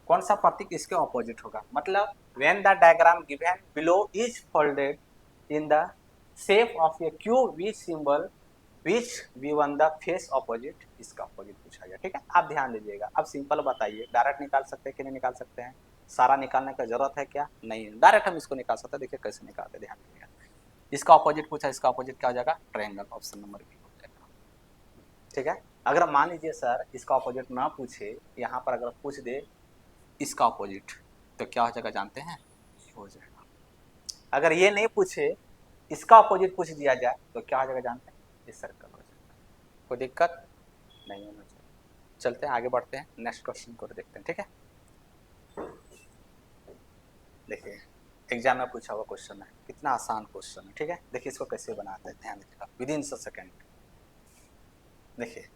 कौन सा प्रतीक इसके ऑपोजिट होगा, मतलब when the diagram given below is folded in the shape of a cube which symbol which we one the face opposite, इसका ऑपोजिट पूछा गया, ठीक है। आप ध्यान दीजिएगा, अब सिंपल बताइए, डायरेक्ट निकाल सकते हैं कि नहीं निकाल सकते हैं, सारा निकालने का जरूरत है क्या, नहीं, डायरेक्ट हम इसको निकाल सकते हैं। देखिए कैसे निकालते, ध्यान दीजिएगा। इसका ऑपोजिट पूछा, इसका ऑपोजिट क्या हो जाएगा, ट्रायंगल, ऑप्शन नंबर बी हो जाएगा, ठीक है। अगर मान लीजिए सर इसका ऑपोजिट ना पूछे, यहाँ पर अगर पूछ दे इसका ऑपोजिट, तो क्या हो जाएगा जानते हैं, हो जाएगा। अगर ये नहीं पूछे, इसका ऑपोजिट पूछ दिया जाए तो क्या हो जाएगा जानते हैं, ये सर्कल हो जाएगा, कोई दिक्कत नहीं होना चाहिए। चलते हैं आगे बढ़ते हैं, नेक्स्ट क्वेश्चन को देखते हैं, ठीक है। देखिए एग्जाम में पूछा हुआ क्वेश्चन है, कितना आसान क्वेश्चन है, ठीक है। देखिए इसको कैसे बनाते हैं, ध्यान दीजिएगा, विद इन सेकेंड। देखिए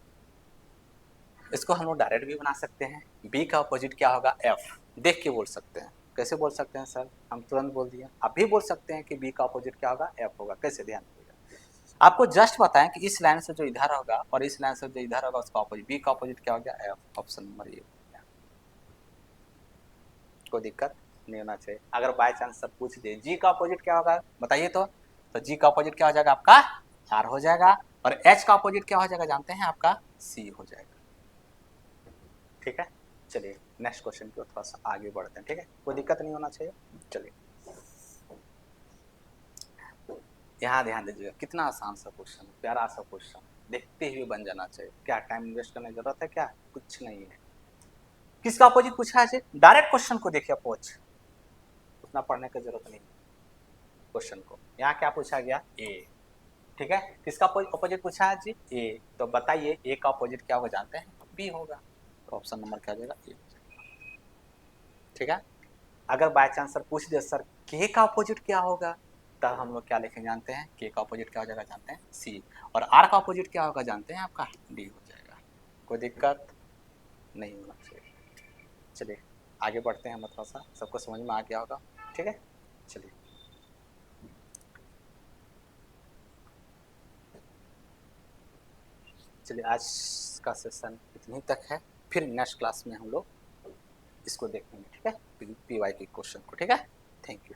इसको हम लोग डायरेक्ट भी बना सकते हैं, बी का अपोजिट क्या होगा, एफ, देख के बोल सकते हैं। कैसे बोल सकते हैं सर, हम तुरंत बोल दिए, आप भी बोल सकते हैं कि बी का अपोजिट क्या होगा, एफ होगा। कैसे, ध्यान दीजिएगा, आपको जस्ट बताएं कि इस लाइन से जो इधर होगा और इस लाइन से जो इधर होगा उसका अपोजिट, बी का अपोजिट क्या हो गया, एफ, ऑप्शन नंबर ए हो गया, कोई दिक्कत नहीं होना चाहिए। अगर बाय चांस सर पूछ दे जी का अपोजिट क्या होगा बताइए, तो जी का अपोजिट क्या हो जाएगा आपका, आर हो जाएगा, और एच का अपोजिट क्या हो जाएगा जानते हैं, आपका सी हो जाएगा, ठीक है। चलिए नेक्स्ट क्वेश्चन की ओर थोड़ा सा आगे बढ़ते हैं, ठीक है, कोई दिक्कत नहीं होना चाहिए। चलिए यहाँ ध्यान दीजिएगा, कितना आसान सा क्वेश्चन, प्यारा सा क्वेश्चन, देखते हुए बन जाना चाहिए। क्या टाइम इन्वेस्ट करने की जरूरत है क्या, कुछ नहीं है। किसका अपोजिट पूछा है, डायरेक्ट क्वेश्चन को देखिए, अपोज उतना पढ़ने की जरूरत नहीं क्वेश्चन को। यहाँ क्या पूछा गया, ए, ठीक है। किसका अपोजिट पूछा है जी, ए, तो बताइए ए का अपोजिट क्या होगा जानते हैं, बी होगा, तो ऑप्शन नंबर क्या हो जाएगा, ए, ठीक है। अगर बाय चांस सर पूछ दे सर के का अपोजिट क्या होगा, तब हम लोग क्या लिखेंगे जानते हैं, के का अपोजिट क्या हो जाएगा जानते हैं, सी, और आर का अपोजिट क्या होगा जानते हैं, आपका डी हो जाएगा, कोई दिक्कत नहीं होना चाहिए। चलिए आगे बढ़ते हैं, हम थोड़ा सा सबको समझ में आ गया होगा, ठीक है। चलिए चलिए आज का सेशन इतनी तक है, फिर नेक्स्ट क्लास में हम लोग इसको देखेंगे, ठीक है, पीवाई के क्वेश्चन को, ठीक है। Thank you.